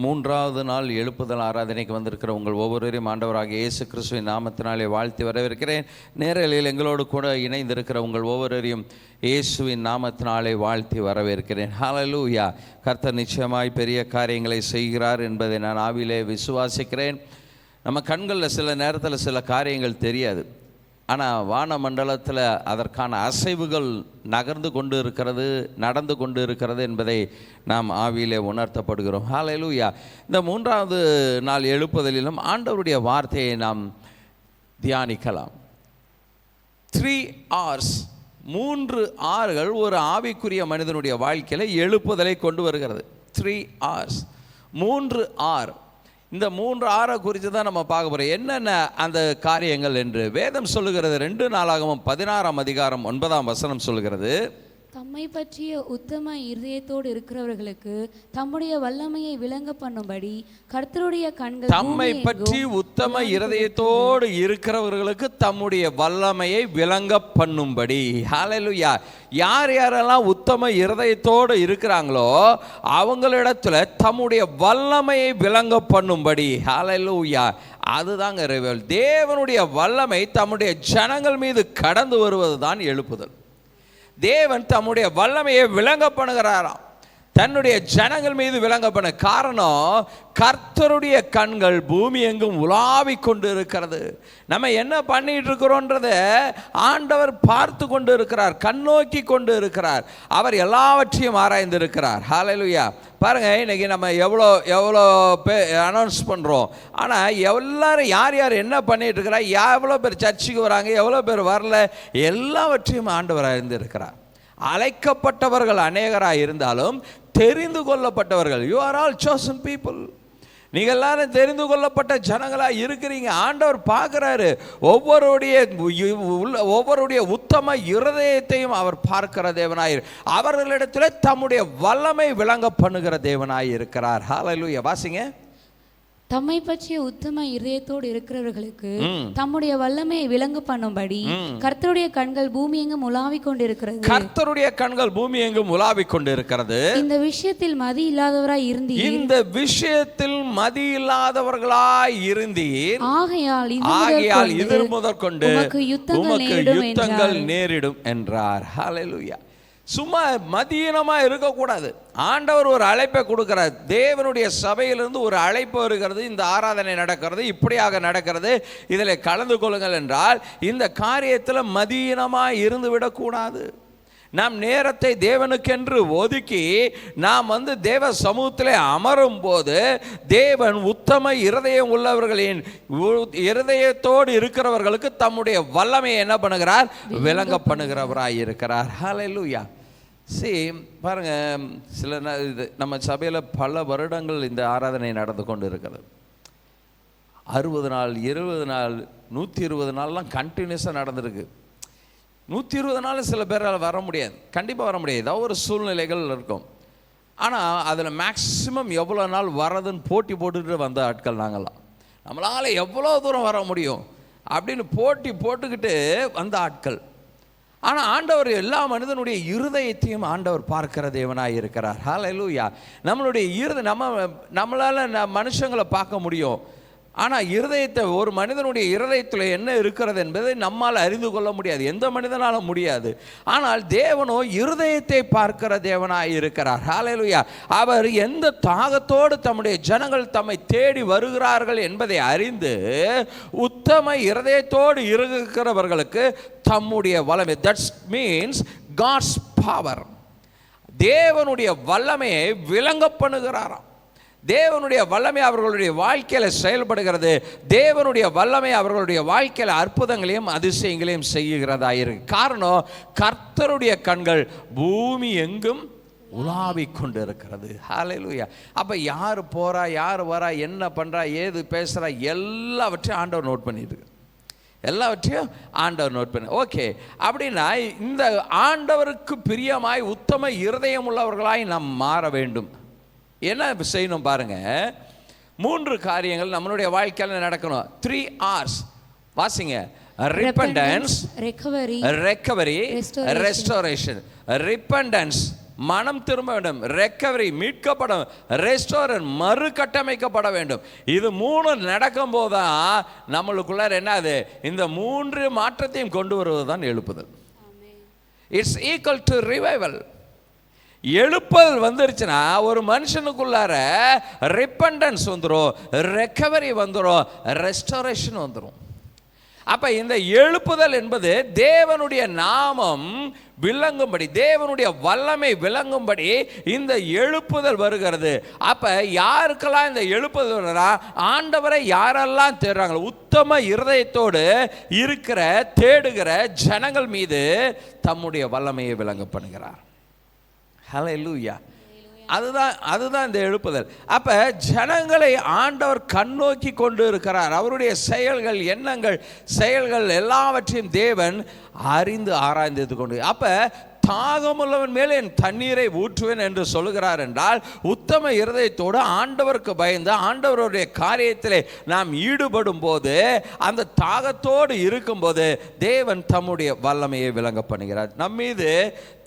3வது நாள் எழுப்புதல் ஆராதனைக்கு வந்திருக்கிற உங்கள் ஒவ்வொருவரையும் ஆண்டவராகிய இயேசு கிறிஸ்துவின் நாமத்தினாலே வாழ்த்தி வரவேற்கிறேன். நேரலையில் எங்களோடு கூட இணைந்திருக்கிற உங்கள் ஒவ்வொருவரையும் இயேசுவின் நாமத்தினாலே வாழ்த்தி வரவேற்கிறேன். ஹல்லேலூயா. கர்த்தர் நிச்சயமாய் பெரிய காரியங்களை செய்கிறார் என்பதை நான் ஆவிலே விசுவாசிக்கிறேன். நம்ம கண்களில் சில நேரத்தில் சில காரியங்கள் தெரியாது, ஆனால் வானமண்டலத்தில் அதற்கான அசைவுகள் நகர்ந்து கொண்டு இருக்கிறது, நடந்து கொண்டு இருக்கிறது என்பதை நாம் ஆவியிலே உணர்த்தப்படுகிறோம். ஹல்லேலூயா. இந்த 3வது நாள் எழுப்புதலிலும் ஆண்டவருடைய வார்த்தையை நாம் தியானிக்கலாம். 3 hours, 3 hours ஒரு ஆவிக்குரிய மனிதனுடைய வாழ்க்கையில் எழுப்புதலை கொண்டு வருகிறது. 3 hours, 3 hours. இந்த 3 hours குறித்து தான் நம்ம பார்க்க போகிறோம். என்னென்ன அந்த காரியங்கள் என்று வேதம் சொல்லுகிறது. 2 நாளாகமம் 16ஆம் அதிகாரம் 9ஆம் வசனம் சொல்லுகிறது, தம்மை பற்றிய உத்தம இருதயத்தோடு இருக்கிறவர்களுக்கு தம்முடைய வல்லமையை விளங்க பண்ணும்படி கர்த்தருடைய கண்கள் தம்மை பற்றி உத்தம இருதயத்தோடு இருக்கிறவர்களுக்கு தம்முடைய வல்லமையை விளங்க பண்ணும்படி. ஹல்லேலூயா. யார் யாரெல்லாம் உத்தம இருதயத்தோடு இருக்கிறாங்களோ அவங்களிடத்துல தம்முடைய வல்லமையை விளங்க பண்ணும்படி. ஹல்லேலூயா. அதுதாங்க ரிவைவல். தேவனுடைய வல்லமை தம்முடைய ஜனங்கள் மீது கடந்து வருவது தான் எழுப்புதல். தேவன் தம்முடைய வல்லமையை விளங்க பண்ணுகிறாராம், தன்னுடைய ஜனங்கள் மீது விளங்க பண்ண. காரணம், கர்த்தருடைய கண்கள் பூமி எங்கும் உலாவிக் கொண்டு இருக்கிறது. நம்ம என்ன பண்ணிட்டு இருக்கிறோன்றத ஆண்டவர் பார்த்து கொண்டு இருக்கிறார், கண்ணோக்கி கொண்டு இருக்கிறார். அவர் எல்லாவற்றையும் ஆராய்ந்து இருக்கிறார். ஹல்லேலூயா. பாருங்க, இன்னைக்கு நம்ம எவ்வளோ அனௌன்ஸ் பண்ணுறோம், ஆனால் எல்லாரும் யார் யார் என்ன பண்ணிட்டு இருக்கிறா, எவ்வளோ பேர் சர்ச்சுக்கு வராங்க, எவ்வளோ பேர் வரல, எல்லாவற்றையும் ஆண்டவர் அறிந்து இருக்கிறார். அழைக்கப்பட்டவர்கள் அநேகராக இருந்தாலும் தெரிந்து கொள்ளப்பட்டவர்கள், you are all chosen people. நீங்கள் எல்லாரும் தெரிந்து கொள்ளப்பட்ட ஜனங்களாக இருக்கிறீங்க. ஆண்டவர் பார்க்குறாரு. ஒவ்வொருடைய உத்தம இருதயத்தையும் அவர் பார்க்கிற தேவனாயிரு. அவர்களிடத்தில் தம்முடைய வல்லமை விளங்க பண்ணுகிற தேவனாய் இருக்கிறார். ஹல்லேலூயா. வாசிங்க. தம்மை பற்றிய உத்தம இருதயத்தோடு இருக்கிறவர்களுக்கு தம்முடைய வல்லமையை விளங்க பண்ணும்படி கர்த்தருடைய கண்கள் பூமி எங்கும் உலாவிக் கொண்டிருக்கிறது. கர்த்தருடைய கண்கள் பூமி எங்கும் உலாவிக் கொண்டிருக்கிறது. இந்த விஷயத்தில் மதி இல்லாதவராய் இருந்தீர். இந்த விஷயத்தில் மதி இல்லாதவர்களாய் இருந்தீர். ஆகையால் இது முதற்கொண்டு உமக்கு யுத்தங்கள் நேரிடும் என்றார். ஹல்லேலூயா. சும்மா மதியீனமா இருக்கக்கூடாது. ஆண்டவர் ஒரு அழைப்பை கொடுக்கிறார். தேவனுடைய சபையிலிருந்து ஒரு அழைப்பு வருகிறது. இந்த ஆராதனை நடக்கிறது, இப்படியாக நடக்கிறது, இதில் கலந்து கொள்ளுங்கள் என்றால் இந்த காரியத்தில் மதியீனமாக இருந்து விடக்கூடாது. நாம் நேரத்தை தேவனுக்கென்று ஒதுக்கி நாம் தேவ சமூகத்திலே அமரும் போது தேவன் உத்தம இருதயம் உள்ளவர்களின் இருதயத்தோடு இருக்கிறவர்களுக்கு தம்முடைய வல்லமையை என்ன பண்ணுகிறார், விளங்க பண்ணுகிறவராய் இருக்கிறார். ஹல்லேலூயா. பாருங்க, சில நம்ம சபையில் பல வருடங்கள் இந்த ஆராதனை நடந்து கொண்டு இருக்கிறது. 60 நாள், 20 நாள், 120 நாள்லாம் கண்டினியூஸாக நடந்திருக்கு. 120 நாள் சில பேரால் வர முடியாது, கண்டிப்பாக வர முடியாது, ஏதாவது ஒரு சூழ்நிலைகள் இருக்கும். ஆனால் அதில் மேக்சிமம் எவ்வளோ நாள் வரதுன்னு போட்டி போட்டுக்கிட்டு வந்த ஆட்கள் நாங்கள்லாம். நம்மளால் எவ்வளோ தூரம் வர முடியும் அப்படின்னு போட்டி போட்டுக்கிட்டு வந்த ஆட்கள். ஆனால் ஆண்டவர் எல்லா மனிதனுடைய இருதயத்தையும் ஆண்டவர் பார்க்கிற தேவனாக இருக்கிறார். ஹல்லேலூயா. நம்மளுடைய நம்மளால் மனுஷங்களை பார்க்க முடியும், ஆனால் இருதயத்தை, ஒரு மனிதனுடைய இருதயத்தில் என்ன இருக்கிறது என்பதை நம்மால் அறிந்து கொள்ள முடியாது, எந்த மனிதனாலும் முடியாது. ஆனால் தேவனோ இருதயத்தை பார்க்கிற தேவனாய் இருக்கிறார். ஹல்லேலூயா. அவர் எந்த தாகத்தோடு தம்முடைய ஜனங்கள் தம்மை தேடி வருகிறார்கள் என்பதை அறிந்து உத்தம இருதயத்தோடு இருக்கிறவர்களுக்கு தம்முடைய வல்லமை, தட் மீன்ஸ் காட்ஸ் பவர், தேவனுடைய வல்லமையை விளங்க பண்ணுகிறாராம். தேவனுடைய வல்லமை அவர்களுடைய வாழ்க்கையில் செயல்படுகிறது. தேவனுடைய வல்லமை அவர்களுடைய வாழ்க்கையில் அற்புதங்களையும் அதிசயங்களையும் செய்கிறதா இருக்கு. காரணம், கர்த்தருடைய கண்கள் பூமி எங்கும் உலாவிக் கொண்டு இருக்கிறது. ஹல்லேலூயா. அப்போ யார் போகிறா, யார் வரா, என்ன பண்ணுறா, ஏது பேசுகிறா, எல்லாவற்றையும் ஆண்டவர் நோட் பண்ணிட்டு இருக்கு. எல்லாவற்றையும் ஆண்டவர் நோட் பண்ண. ஓகே, அப்படின்னா இந்த ஆண்டவருக்கு பிரியமாய் உத்தம இருதயம் உள்ளவர்களாய் நாம் மாற வேண்டும். என்ன செய்யணும் பாருங்க, 3 காரியங்கள் நம்மளுடைய வாழ்க்கையில் நடக்கணும். 3 R's வாசிங்க. Repentance, recovery, restoration. ரிப்பெண்டன்ஸ் மனம் திரும்ப வேண்டும், ரெக்கவரி மீட்கப்படும், ரெஸ்டோரன் மறுகட்டமைக்கப்பட வேண்டும். இது 3 நடக்கும் போதுதான் நம்மளுக்குள்ள என்னது, இந்த 3 மாற்றத்தையும் கொண்டு வருவது தான் எழுப்புதல். It's equal to revival. எழுப்புதல் வந்துருச்சுன்னா ஒரு மனுஷனுக்குள்ளார ரிப்பெண்டன்ஸ் வந்துடும், ரெக்கவரி வந்துடும், ரெஸ்டோரேஷன் வந்துடும். அப்ப இந்த எழுப்புதல் என்பது தேவனுடைய நாமம் விளங்கும்படி, தேவனுடைய வல்லமை விளங்கும்படி இந்த எழுப்புதல் வருகிறது. அப்ப யாருக்கெல்லாம் இந்த எழுப்புதல் வருகிறா, ஆண்டவரை யாரெல்லாம் தேடுறாங்க, உத்தம இருதயத்தோடு இருக்கிற தேடுகிற ஜனங்கள் மீது தம்முடைய வல்லமையை விளங்க பண்ணுகிறார். ஹல்லேலூயா. அதுதான் இந்த எழுப்புதல். அப்ப ஜனங்களை ஆண்டவர் கண்ணோக்கி கொண்டு இருக்கிறார். அவருடைய செயல்கள், எண்ணங்கள், செயல்கள் எல்லாவற்றையும் தேவன் அறிந்து ஆராய்ந்து கொண்டு, அப்ப தாகமுள்ளவன் மேலே என் தண்ணீரை ஊற்றுவேன் என்று சொல்லுகிறார் என்றால், உத்தம இருதயத்தோடு ஆண்டவருக்கு பயந்து ஆண்டவருடைய காரியத்திலே நாம் ஈடுபடும் போது, அந்த தாகத்தோடு இருக்கும்போது தேவன் தம்முடைய வல்லமையை விளங்க பண்ணுகிறார். நம் மீது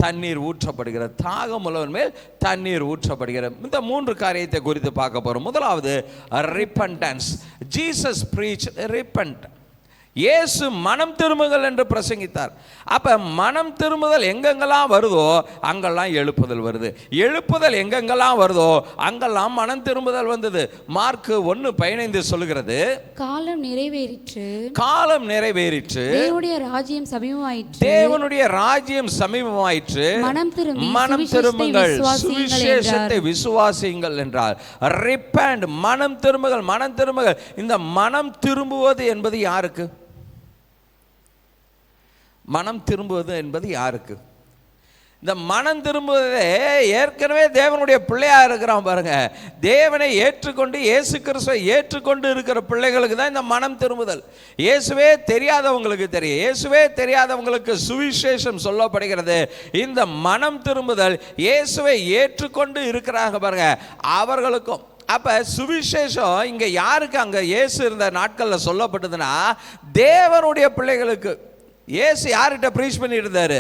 தண்ணீர் ஊற்றப்படுகிறது, தாகமுள்ளவன் மேல் தண்ணீர் ஊற்றப்படுகிறது. இந்த 3 காரியத்தை குறித்து பார்க்க போறோம். முதலாவது ரிப்பெண்டன்ஸ். Jesus breach repent. இயேசு மனம் திரும்புங்கள் என்று பிரசங்கித்தார். அப்ப மனம் திரும்புதல் எங்கெங்கெல்லாம் வருதோ அங்கெல்லாம் எழுப்புதல் வருது. எழுப்புதல் எங்கெங்கெல்லாம் வருதோ அங்கெல்லாம் மனம் திரும்புதல் வந்தது. மார்க் 1:15 சொல்லுகிறது, காலம் நிறைவேறிற்று, காலம் நிறைவேறிற்று, தேவனுடைய ராஜ்யம் சமீபமாயிற்று, தேவனுடைய ராஜ்யம் சமீபமாயிற்று, மனம் திரும்புங்கள், சுவிசேஷத்தை விசுவாசியுங்கள் என்றார். ரிப்பெண்ட், மனம் திரும்புங்கள், மனம் திரும்புங்கள். இந்த மனம் திரும்புவது என்பது யாருக்கு? மனம் திரும்புவது என்பது யாருக்கு? இந்த மனம் திரும்புவதே ஏற்கனவே தேவனுடைய பிள்ளையா இருக்கிறான் பாருங்க. தேவனை ஏற்றுக்கொண்டு இயேசு கிறிஸ்துவை ஏற்றுக்கொண்டு இருக்கிற பிள்ளைகளுக்கு தான் இந்த மனம் திரும்புதல். இயேசுவே தெரியாதவங்களுக்கு தெரியும், இயேசுவே தெரியாதவங்களுக்கு சுவிசேஷம் சொல்லப்படுகிறது. இந்த மனம் திரும்புதல் இயேசுவை ஏற்றுக்கொண்டு இருக்கிறாங்க பாருங்க, அவர்களுக்கும். அப்ப சுவிசேஷம் இங்க யாருக்கு அங்க இயேசு இருந்த நாட்கள்ல சொல்லப்பட்டதுன்னா தேவனுடைய பிள்ளைகளுக்கு. இயேசு யார்கிட்ட ப்ரீச் பண்ணிட்டு இருந்தாரு?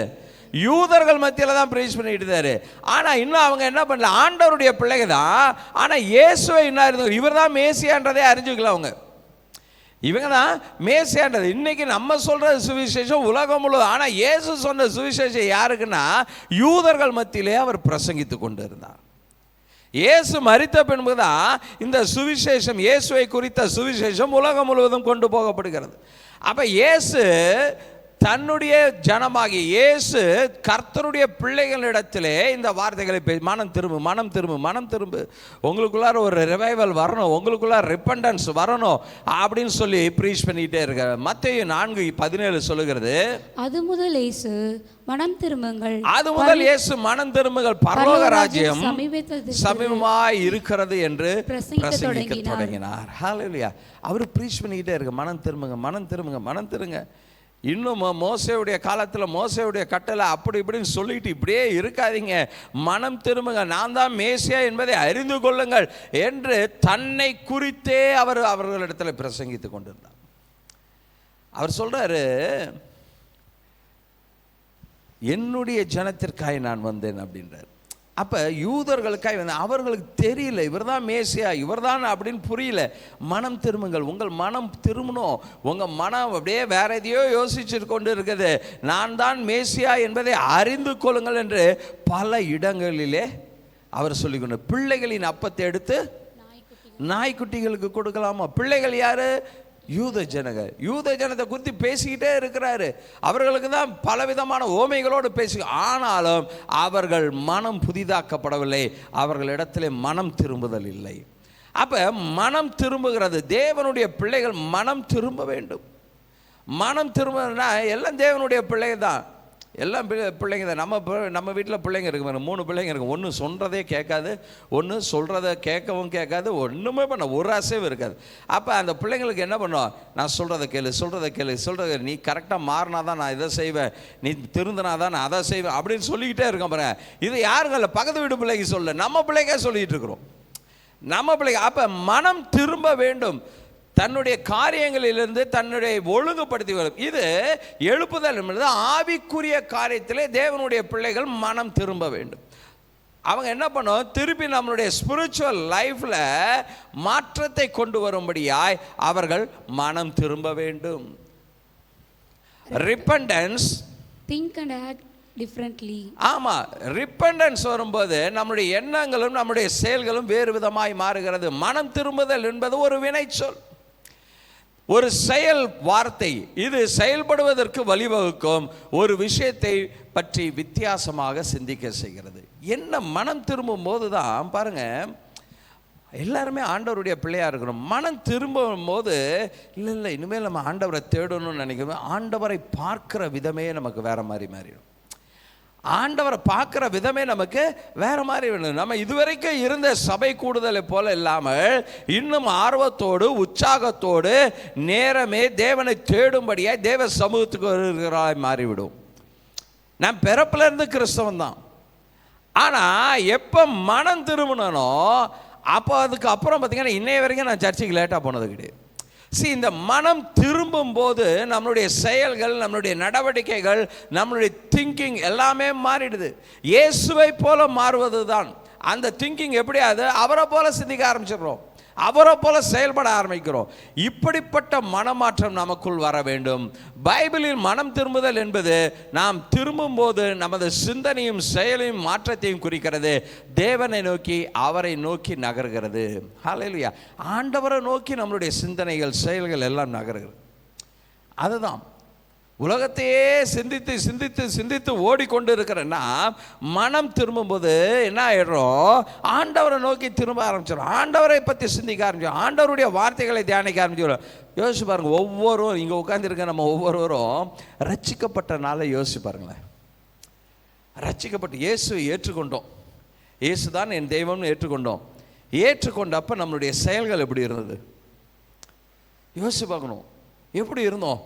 யூதர்கள் மத்தியில தான் ப்ரீச் பண்ணிட்டு இருந்தாரு. ஆனா இன்னும் அவங்க என்ன பண்ணல, ஆண்டவருடைய பிள்ளைங்க தான். ஆனா இயேசுவை என்ன இருந்தார், இவர் தான் மேசியான்றதே அறிஞ்சுக்கல அவங்க. இவங்க தான் மேசியான்றது. இன்னைக்கு நம்ம சொல்ற சுவிசேஷம் உலகம் முழுவதும். ஆனா இயேசு சொன்ன சுவிசேஷம் யாருக்குன்னா யூதர்கள் மத்தியிலே அவர் பிரசங்கித்து கொண்டு இருந்தார். இயேசு மரித்த பின்புதான் இந்த சுவிசேஷம், இயேசுவை குறித்த சுவிசேஷம் உலகம் முழுவதும் கொண்டு போகப்படுகிறது. அப்ப இயேசு தன்னுடைய ஜனமாகிய இயேசு கர்த்தருடைய பிள்ளைகளிடத்திலே இந்த வார்த்தைகளை மனம் திரும்பு, மனம் திரும்பு, மனம் திரும்பு, உங்களுக்குள்ளார ஒரு ரிவைவல் வரணும், உங்களுக்குள்ளார ரிப்பெண்டன்ஸ் வரணும் அப்படின்னு சொல்லி ப்ரீச் பண்ணிட்டே இருக்கார். மத்தேயு 4:17 சொல்லுகிறது, அது முதல் இயேசு மனம் திரும்புங்கள், அது முதல் இயேசு மனம் திரும்புங்கள், பரலோக ராஜ்யம் சமீபமாய் இருக்கிறது என்று பிரசங்கிக்க தொடங்கினார். ஹல்லேலூயா. அவர் ப்ரீச் பண்ணிக்கிட்டே இருக்கு, மனம் திரும்புங்க, மனம் திரும்புங்க, மனம் திரும்புங்க. இன்னும் மோசேயுடைய காலத்தில் மோசேயுடைய கட்டளை அப்படி இப்படின்னு சொல்லிட்டு இப்படியே இருக்காதீங்க, மனம் திரும்புங்க, நான் தான் மேசியா என்பதை அறிந்து கொள்ளுங்கள் என்று தன்னை குறித்தே அவர்களிடத்தில் பிரசங்கித்து கொண்டிருந்தார். அவர் சொல்றாரு, என்னுடைய ஜனத்திற்காய் நான் வந்தேன் அப்படின்றார். அப்போ யூதர்களுக்காய் வந்து அவர்களுக்கு தெரியல, இவர் தான் மேசியா, இவர் தான் அப்படின்னு புரியல. மனம் திரும்புங்கள், உங்கள் மனம் திரும்பணும். உங்கள் மனம் அப்படியே வேற எதையோ யோசிச்சுட்டு கொண்டு இருக்குது. நான் தான் மேசியா என்பதை அறிந்து கொள்ளுங்கள் என்று பல இடங்களிலே அவர் சொல்லிக்கொண்டு, பிள்ளைகளின் அப்பத்தை எடுத்து நாய்க்குட்டிகளுக்கு கொடுக்கலாமா? பிள்ளைகள் யாரு? யூத ஜனங்கள். யூத ஜனத்தை குறித்து பேசிக்கிட்டே இருக்கிறாரு. அவர்களுக்கு தான் பலவிதமான ஓமைகளோடு பேசி, ஆனாலும் அவர்கள் மனம் புதிதாக்கப்படவில்லை, அவர்களிடத்திலே மனம் திரும்புதல் இல்லை. அப்ப மனம் திரும்புகிறது. தேவனுடைய பிள்ளைகள் மனம் திரும்ப வேண்டும். மனம் திரும்புனா எல்லாம் தேவனுடைய பிள்ளைகள் தான். எல்லாம் பிள்ளைங்க தான். நம்ம வீட்டில் பிள்ளைங்க இருக்கு பாருங்க, 3 பிள்ளைங்க இருக்கு. ஒன்று சொல்கிறதே கேட்காது, ஒன்று சொல்கிறத கேட்கவும் கேட்காது, ஒன்றுமே பண்ண ஒரு அசைவும் இருக்காது. அப்போ அந்த பிள்ளைங்களுக்கு என்ன பண்ணுவோம், நான் சொல்கிறத கேளு, நீ கரெக்டாக மாறினா தான் நான் இதை செய்வேன், நீ திருந்தினா தான் நான் அதை செய்வேன் அப்படின்னு சொல்லிக்கிட்டே இருக்கேன் பாருங்க. இது யாருங்கள பக்கத்து வீட்டு பிள்ளைக்கு சொல்ல, நம்ம பிள்ளைங்க சொல்லிகிட்டு இருக்கிறோம், நம்ம பிள்ளைங்க. அப்போ மனம் திரும்ப வேண்டும், தன்னுடைய காரியங்களிலிருந்து தன்னுடைய ஒழுங்குபடுத்தி வரும். இது எழுப்புதல் என்பது ஆவிக்குரிய காரியத்திலே தேவனுடைய பிள்ளைகள் மனம் திரும்ப வேண்டும். அவங்க என்ன பண்ணும், திருப்பி நம்மளுடைய ஸ்பிரிச்சுவல் லைஃப்ல மாற்றத்தை கொண்டு வரும்படியாய் அவர்கள் மனம் திரும்ப வேண்டும். Repentance, think and act differently. ஆமா, ரிப்பெண்டன்ஸ் வரும்போது நம்முடைய எண்ணங்களும் நம்முடைய செயல்களும் வேறு விதமாய் மாறுகிறது. மனம் திரும்புதல் என்பது ஒரு வினைச்சொல், ஒரு செயல் வார்த்தை. இது செயல்படுவதற்கு வழிவகுக்கும் ஒரு விஷயத்தை பற்றி வித்தியாசமாக சிந்திக்க செய்கிறது. என்ன மனம் திரும்பும் போது தான் பாருங்க, எல்லாருமே ஆண்டவருடைய பிள்ளையா இருக்கிறோம். மனம் திரும்பும் போது இல்லை இனிமேல் நம்ம ஆண்டவரை தேடணும்னு நினைக்கிறோம். ஆண்டவரை பார்க்கிற விதமே நமக்கு வேற மாதிரி மாறிடும். ஆண்டவரை பார்க்குற விதமே நமக்கு வேற மாதிரி வேணும். நம்ம இதுவரைக்கும் இருந்த சபை கூடுதலை போல இல்லாமல் இன்னும் ஆர்வத்தோடு உற்சாகத்தோடு நேரமே தேவனை தேடும்படியாக தேவ சமூகத்துக்கு வருகிறாய் மாறிவிடும். நான் பிறப்பிலிருந்து கிறிஸ்தவன் தான், ஆனால் எப்போ மனம் திரும்பினோ அப்போ அதுக்கு அப்புறம் பார்த்தீங்கன்னா இன்னைய வரைக்கும் நான் சர்ச்சுக்கு லேட்டாக போனது கிடையாது. இந்த மனம் திரும்பும் போது நம்மளுடைய செயல்கள், நம்மளுடைய நடவடிக்கைகள், நம்மளுடைய திங்கிங் எல்லாமே மாறிடுது. இயேசுவை போல மாறுவது தான் அந்த திங்கிங். எப்படியாவது அவரை போல சிந்திக்க ஆரம்பிச்சிடுறோம், அவரை போல செயல்பட ஆரம்பிக்கிறோம். இப்படிப்பட்ட மனமாற்றம் நமக்குள் வர வேண்டும். பைபிளில் மனம் திரும்புதல் என்பது நாம் திரும்பும் போது நமது சிந்தனையும் செயலையும் மாற்றத்தையும் குறிக்கிறது. தேவனை நோக்கி, அவரை நோக்கி நகர்கிறது. ஹல்லேலூயா. ஆண்டவரை நோக்கி நம்மளுடைய சிந்தனைகள் செயல்கள் எல்லாம் நகர்கிறது. அதுதான் உலகத்தையே சிந்தித்து சிந்தித்து சிந்தித்து ஓடிக்கொண்டு இருக்கிறேன்னா மனம் திரும்பும்போது என்ன ஆயிடுறோம், ஆண்டவரை நோக்கி திரும்ப ஆரம்பிச்சிடும், ஆண்டவரை பற்றி சிந்திக்க ஆரம்பிச்சிடும், ஆண்டவருடைய வார்த்தைகளை தியானிக்க ஆரம்பிச்சிடும். யோசிச்சு பாருங்க, ஒவ்வொருவரும் இங்கே உட்காந்துருக்க நம்ம ஒவ்வொருவரும் ரட்சிக்கப்பட்ட நாளை யோசிச்சு பாருங்களேன். ரட்சிக்கப்பட்டு இயேசுவை ஏற்றுக்கொண்டோம், இயேசு தான் என் தெய்வம்னு ஏற்றுக்கொண்டோம். ஏற்றுக்கொண்டப்ப நம்மளுடைய செயல்கள் எப்படி இருந்தது யோசிச்சு பார்க்கணும். எப்படி இருந்தோம்?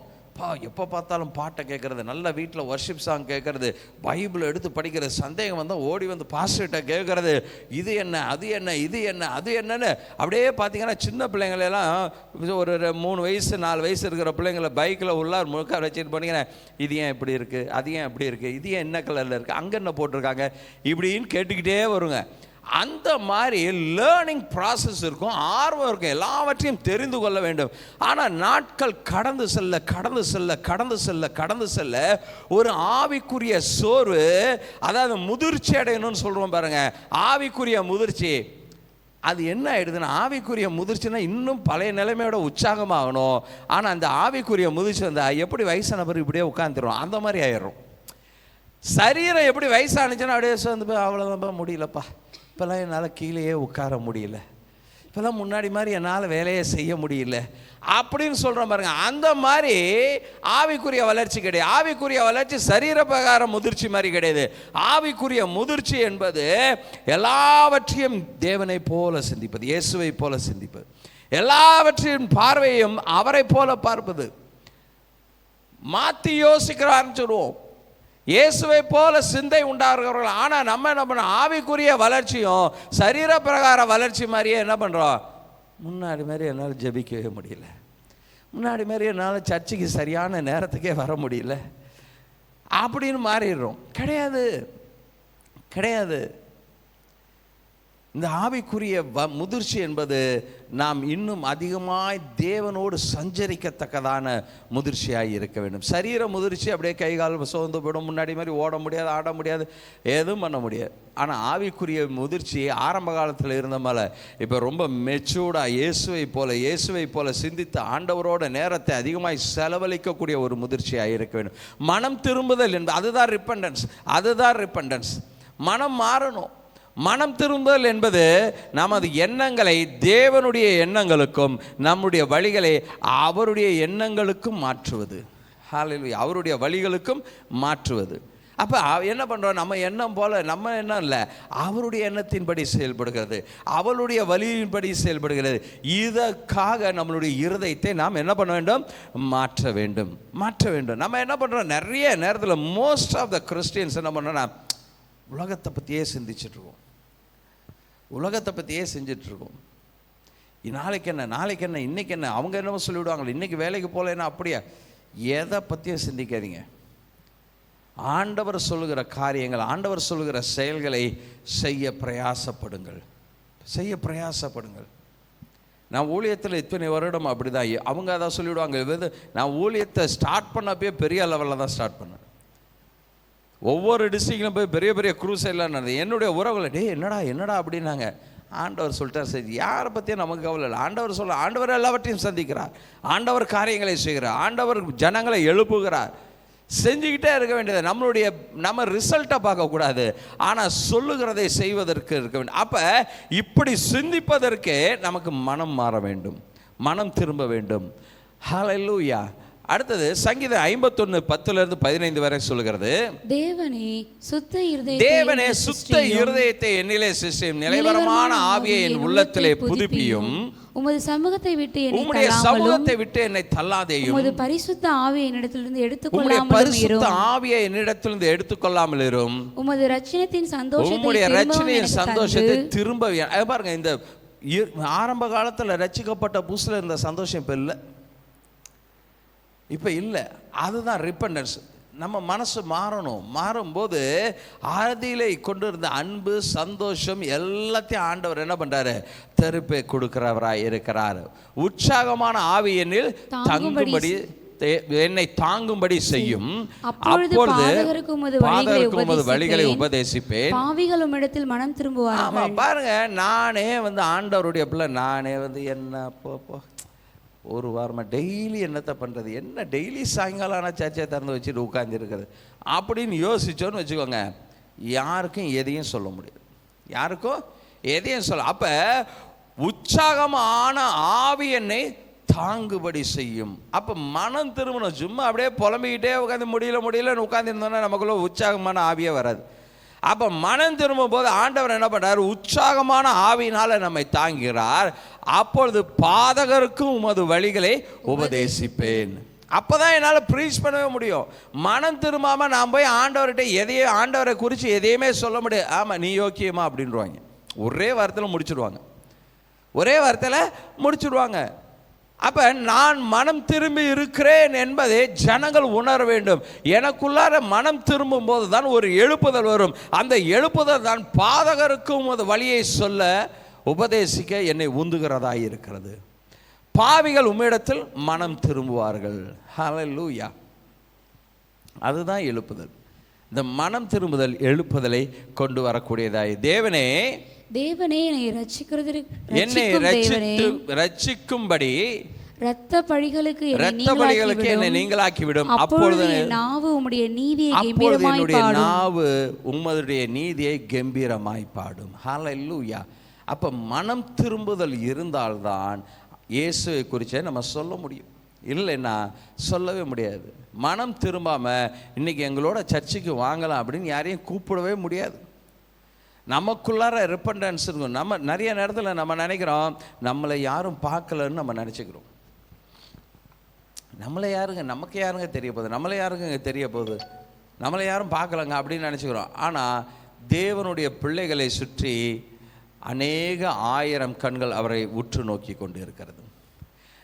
எப்போ பார்த்தாலும் பாட்டை கேட்குறது, நல்ல வீட்டில் வர்ஷிப் சாங் கேட்குறது, பைபிள் எடுத்து படிக்கிறது, சந்தேகம் வந்தால் ஓடி வந்து பாஸ்டர்கிட்ட கேட்குறது, இது என்ன அது என்ன இது என்ன அது என்னன்னு. அப்படியே பார்த்தீங்கன்னா சின்ன பிள்ளைங்களெல்லாம் ஒரு 3 வயசு 4 வயசு இருக்கிற பிள்ளைங்களை பைக்கில் உள்ளார் முழுக்க வச்சுட்டு பண்ணிக்கிறேன், இது ஏன் இப்படி இருக்குது, அது ஏன் இப்படி இருக்குது, இது ஏன் என்ன கலரில் இருக்குது, அங்கே என்ன போட்டிருக்காங்க, இப்படின்னு கேட்டுக்கிட்டே வருங்க. அந்த மாதிரி லேர்னிங் ப்ராசஸ் இருக்கும், ஆர்வம் இருக்கும், எல்லாவற்றையும் தெரிந்து கொள்ள வேண்டும். ஆனால் நாட்கள் கடந்து செல்ல கடந்து செல்ல கடந்து செல்ல கடந்து செல்ல ஒரு ஆவிக்குரிய சோர்வு, அதாவது முதிர்ச்சி அடையணும்னு சொல்கிறோம் பாருங்க, ஆவிக்குரிய முதிர்ச்சி. அது என்ன ஆயிடுதுன்னா, ஆவிக்குரிய முதிர்ச்சின்னா இன்னும் பழைய நிலைமையோட உற்சாகமாகணும். ஆனால் அந்த ஆவிக்குரிய முதிர்ச்சி வந்தால் எப்படி வயசான பிறகு இப்படியே உட்காந்துரும், அந்த மாதிரி ஆயிடும். சரீரம் எப்படி வயசானுச்சுன்னா அப்படியே வந்து அவ்வளோதான் முடியலப்பா, இப்போல்லாம் என்னால் கீழேயே உட்கார முடியல, இப்போல்லாம் முன்னாடி மாதிரி என்னால் வேலையை செய்ய முடியல அப்படின்னு சொல்கிறோம் பாருங்க. அந்த மாதிரி ஆவிக்குரிய வளர்ச்சி கிடையாது. ஆவிக்குரிய வளர்ச்சி சரீர பிரகாரம் முதிர்ச்சி மாதிரி கிடையாது. ஆவிக்குரிய முதிர்ச்சி என்பது எல்லாவற்றையும் தேவனை போல சிந்திப்பது, இயேசுவை போல சிந்திப்பது, எல்லாவற்றையும் பார்வையும் அவரை போல பார்ப்பது. மாற்றி யோசிக்கிற ஆரம்பிச்சிடுவோம், இயேசுவை போல சிந்தை உண்டாகிறவர்கள். ஆனால் நம்ம என்ன பண்ணோம், ஆவிக்குரிய வளர்ச்சியும் சரீர பிரகார வளர்ச்சி மாதிரியே என்ன பண்ணுறோம், முன்னாடி மாதிரி என்னால் ஜெபிக்கவே முடியல, முன்னாடி மாதிரி என்னால் சர்ச்சுக்கு சரியான நேரத்துக்கே வர முடியல அப்படின்னு மாறிடுறோம். கிடையாது கிடையாது. இந்த ஆவிக்குரிய முதிர்ச்சி என்பது நாம் இன்னும் அதிகமாய் தேவனோடு சஞ்சரிக்கத்தக்கதான முதிர்ச்சியாக இருக்க வேண்டும். சரீர முதிர்ச்சி அப்படியே கை கால் சோர்ந்து போயிடும், முன்னாடி மாதிரி ஓட முடியாது, ஆட முடியாது, எதுவும் பண்ண முடியாது. ஆனால் ஆவிக்குரிய முதிர்ச்சி ஆரம்ப காலத்தில் இருந்த மேலே இப்போ ரொம்ப மெச்சூர்டாக இயேசுவை போல சிந்தித்து ஆண்டவரோட நேரத்தை அதிகமாய் செலவழிக்கக்கூடிய ஒரு முதிர்ச்சியாக இருக்க வேண்டும். மனம் திரும்புதல் என்பது அதுதான் ரிப்பெண்டன்ஸ், அதுதான் ரிப்பெண்டன்ஸ். மனம் மாறணும். மனம் திரும்புதல் என்பது நமது எண்ணங்களை தேவனுடைய எண்ணங்களுக்கும் நம்முடைய வழிகளை அவருடைய எண்ணங்களுக்கும் மாற்றுவது. ஹல்லேலூயா. அவருடைய வழிகளுக்கும் மாற்றுவது. அப்போ என்ன பண்ணுறோம், நம்ம எண்ணம் போல் நம்ம எண்ணம் இல்லை, அவருடைய எண்ணத்தின்படி செயல்படுகிறது, அவளுடைய வழியின்படி செயல்படுகிறது. இதற்காக நம்மளுடைய இருதயத்தை நாம் என்ன பண்ண வேண்டும், மாற்ற வேண்டும், மாற்ற வேண்டும். நம்ம என்ன பண்ணுறோம், நிறைய நேரத்தில் மோஸ்ட் ஆஃப் த கிறிஸ்டியன்ஸ் என்ன பண்ணுறோன்னா உலகத்தை பற்றியே சிந்திச்சிட்ருக்கோம், உலகத்தை பற்றியே செஞ்சிட்ருக்கோம். நாளைக்கு என்ன, நாளைக்கு என்ன, இன்றைக்கி என்ன, அவங்க என்னவோ சொல்லிவிடுவாங்களே, இன்றைக்கி வேலைக்கு போகலன்னா அப்படியா, எதை பற்றியும் சிந்திக்காதீங்க. ஆண்டவர் சொல்லுகிற காரியங்கள், ஆண்டவர் சொல்லுகிற செயல்களை செய்ய பிரயாசப்படுங்கள், செய்ய பிரயாசப்படுங்கள். நான் ஊழியத்தில் இத்தனை வருடம் அப்படி தான், அவங்க அதான் சொல்லிவிடுவாங்க. நான் ஊழியத்தை ஸ்டார்ட் பண்ணப்பே பெரிய லெவலில் தான் ஸ்டார்ட் பண்ணேன். ஒவ்வொரு டிஸ்ட்ரிக்ட்லையும் போய் பெரிய பெரிய க்ரூஸெல்லாம் நடந்தது. என்னுடைய உறவுகளை டே என்னடா அப்படின்னாங்க. ஆண்டவர் சொல்லிட்டார், சரி யாரை பற்றியும் நமக்கு கவலை இல்லை. ஆண்டவர் சொல்ல, ஆண்டவர் எல்லாவற்றையும் சந்திக்கிறார், ஆண்டவர் காரியங்களை செய்கிறார், ஆண்டவர் ஜனங்களை எழுப்புகிறார். செஞ்சுக்கிட்டே இருக்க வேண்டியது. நம்ம ரிசல்ட்டை பார்க்கக்கூடாது, ஆனால் சொல்லுகிறதை செய்வதற்கு இருக்க வேண்டும். அப்போ இப்படி சிந்திப்பதற்கே நமக்கு மனம் மாற வேண்டும், மனம் திரும்ப வேண்டும். ஹல்லேலூயா. அடுத்தது சங்கீதம் 51:10-15 வரை சொல்லுகிறது, தேவனே சுத்த இருதயத்தை என்னிலே சிருஷ்டியும், நிலைவரமான ஆவியை என் உள்ளத்திலே புதுப்பியும், உமது சமூகத்தை விட்டு என்னை தள்ளாதேயும், உமது பரிசுத்த ஆவியை என்னிடத்திலிருந்து எடுத்துக்கொள்ளாமல் இரும், உமது இரட்சணியத்தின் சந்தோஷத்தை திரும்ப. பாருங்க, இந்த ஆரம்ப காலத்தில் ரட்சிக்கப்பட்ட புதுசுல இருந்த சந்தோஷம் இப்ப இல்லை, இப்போ இல்லை. அதுதான் ரிப்பண்டன்ஸ். நம்ம மனசு மாறணும். மாறும்போது ஆதியிலே கொண்டு இருந்த அன்பு, சந்தோஷம் எல்லாத்தையும் ஆண்டவர் என்ன பண்ணுறாரு, திருப்பி கொடுக்கிறவராய் இருக்கிறார். உற்சாகமான ஆவி என்னில் தங்கும்படி, என்னை தாங்கும்படி செய்யும், அப்பொழுது பாதகருக்கு வழிகளை உபதேசிப்பேன், பாவிகள் உம்மிடத்தில் மனம் திரும்புவார்கள். ஆமாம், பாருங்க, நானே ஆண்டவருடைய பிள்ளை, நானே என்ன போ ஒரு வாரமாக டெய்லி என்னத்தை பண்ணுறது, என்ன டெய்லி சாயங்காலம் ஆனால் சர்ச்சை திறந்து வச்சுட்டு உட்காந்துருக்குறது அப்படின்னு யோசிச்சோன்னு வச்சுக்கோங்க, யாருக்கும் எதையும் சொல்ல முடியாது, யாருக்கும் எதையும் சொல்ல. அப்போ உற்சாகமான ஆவி என்னை தாங்குபடி செய்யும். அப்போ மனம் திரும்பணும். சும்மா அப்படியே புலம்பிக்கிட்டே உட்காந்து முடியலன்னு உட்காந்துருந்தோன்னா நமக்குள்ள உற்சாகமான ஆவியே வராது. அப்போ மனம் திரும்பும் போது ஆண்டவர் என்ன பண்ணுறார், உற்சாகமான ஆவியினால் நம்மை தாங்குகிறார். அப்பொழுது பாதகருக்கும் உமது வழிகளை உபதேசிப்பேன். அப்போ தான் என்னால் ப்ரீச் பண்ணவே முடியும். மனம் திரும்பாமல் நான் போய் ஆண்டவர்கிட்ட ஆண்டவரை குறித்து எதையுமே சொல்ல முடியாது. ஆமாம் நீ யோக்கியமா அப்படின்வாங்க, ஒரே வாரத்தில் முடிச்சிடுவாங்க. அப்போ நான் மனம் திரும்பி இருக்கிறேன் என்பதை ஜனங்கள் உணர வேண்டும். எனக்குள்ளார மனம் திரும்பும் போது தான் ஒரு எழுப்புதல் வரும். அந்த எழுப்புதல் தான் பாதகருக்கும் அது வழியை சொல்ல உபதேசிக்க என்னை உந்துகிறதாய் இருக்கிறது. பாவிகள் உம்மிடத்தில் மனம் திரும்புவார்கள். ஹல்லேலூயா. அதுதான் எழுப்புதல். இந்த மனம் திரும்புதல் எழுப்புதலை கொண்டு வரக்கூடியதாய். தேவனே என்னை ரட்சிக்கும்படி இரத்த பழிகளுக்கு என்னை நீங்களாக்கிவிடும். அப்பொழுது என்னுடைய நாவு உம்முடைய நீதியை கம்பீரமாய் பாடும். ஹல்லேலூயா. அப்ப மனம் திரும்புதல் இருந்தால்தான் இயேசுவை குறித்து நம்ம சொல்ல முடியும், இல்லைன்னா சொல்லவே முடியாது. மனம் திரும்பாம இன்னைக்கு எங்களோட சர்ச்சுக்கு வாங்கலாம் அப்படின்னு யாரையும் கூப்பிடவே முடியாது. நமக்குள்ளார ரிப்பண்டன்ஸ் இருக்கும். நம்ம நிறைய நேரத்தில் நம்ம நினைக்கிறோம், நம்மளை யாரும் பார்க்கலன்னு நம்ம நினச்சிக்கிறோம். நமக்கு யாருங்க தெரிய போகுது, நம்மளை யாரும் பார்க்கலங்க அப்படின்னு நினச்சிக்கிறோம். ஆனால் தேவனுடைய பிள்ளைகளை சுற்றி அநேக 1000 கண்கள் அவரை உற்று நோக்கி கொண்டு இருக்கிறது.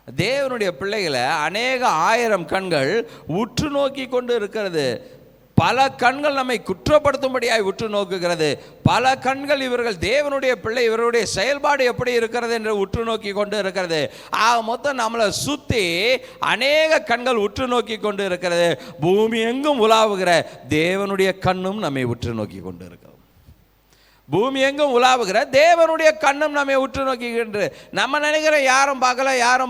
தேவனுடைய பிள்ளைகளை அநேக 1000 கண்கள் உற்று நோக்கி கொண்டு இருக்கிறது. பல கண்கள் நம்மை குற்றப்படுத்தும்படியாய் உற்று நோக்குகிறது. பல கண்கள் இவர்கள் தேவனுடைய பிள்ளை, இவருடைய செயல்பாடு எப்படி இருக்கிறது என்று உற்று நோக்கி கொண்டு இருக்கிறது. மொத்தம் நம்மளை சுற்றி அநேக கண்கள் உற்று நோக்கி கொண்டு இருக்கிறது. பூமி எங்கும் உலாவுகிற தேவனுடைய கண்ணும் நம்மை உற்று நோக்கி கொண்டு இருக்கிறது. பூமி எங்கும் உலாவுகிற தேவனுடைய கண்ணும் நம்மை உற்று நோக்கிக்கின்று. நம்ம நினைக்கிற யாரும்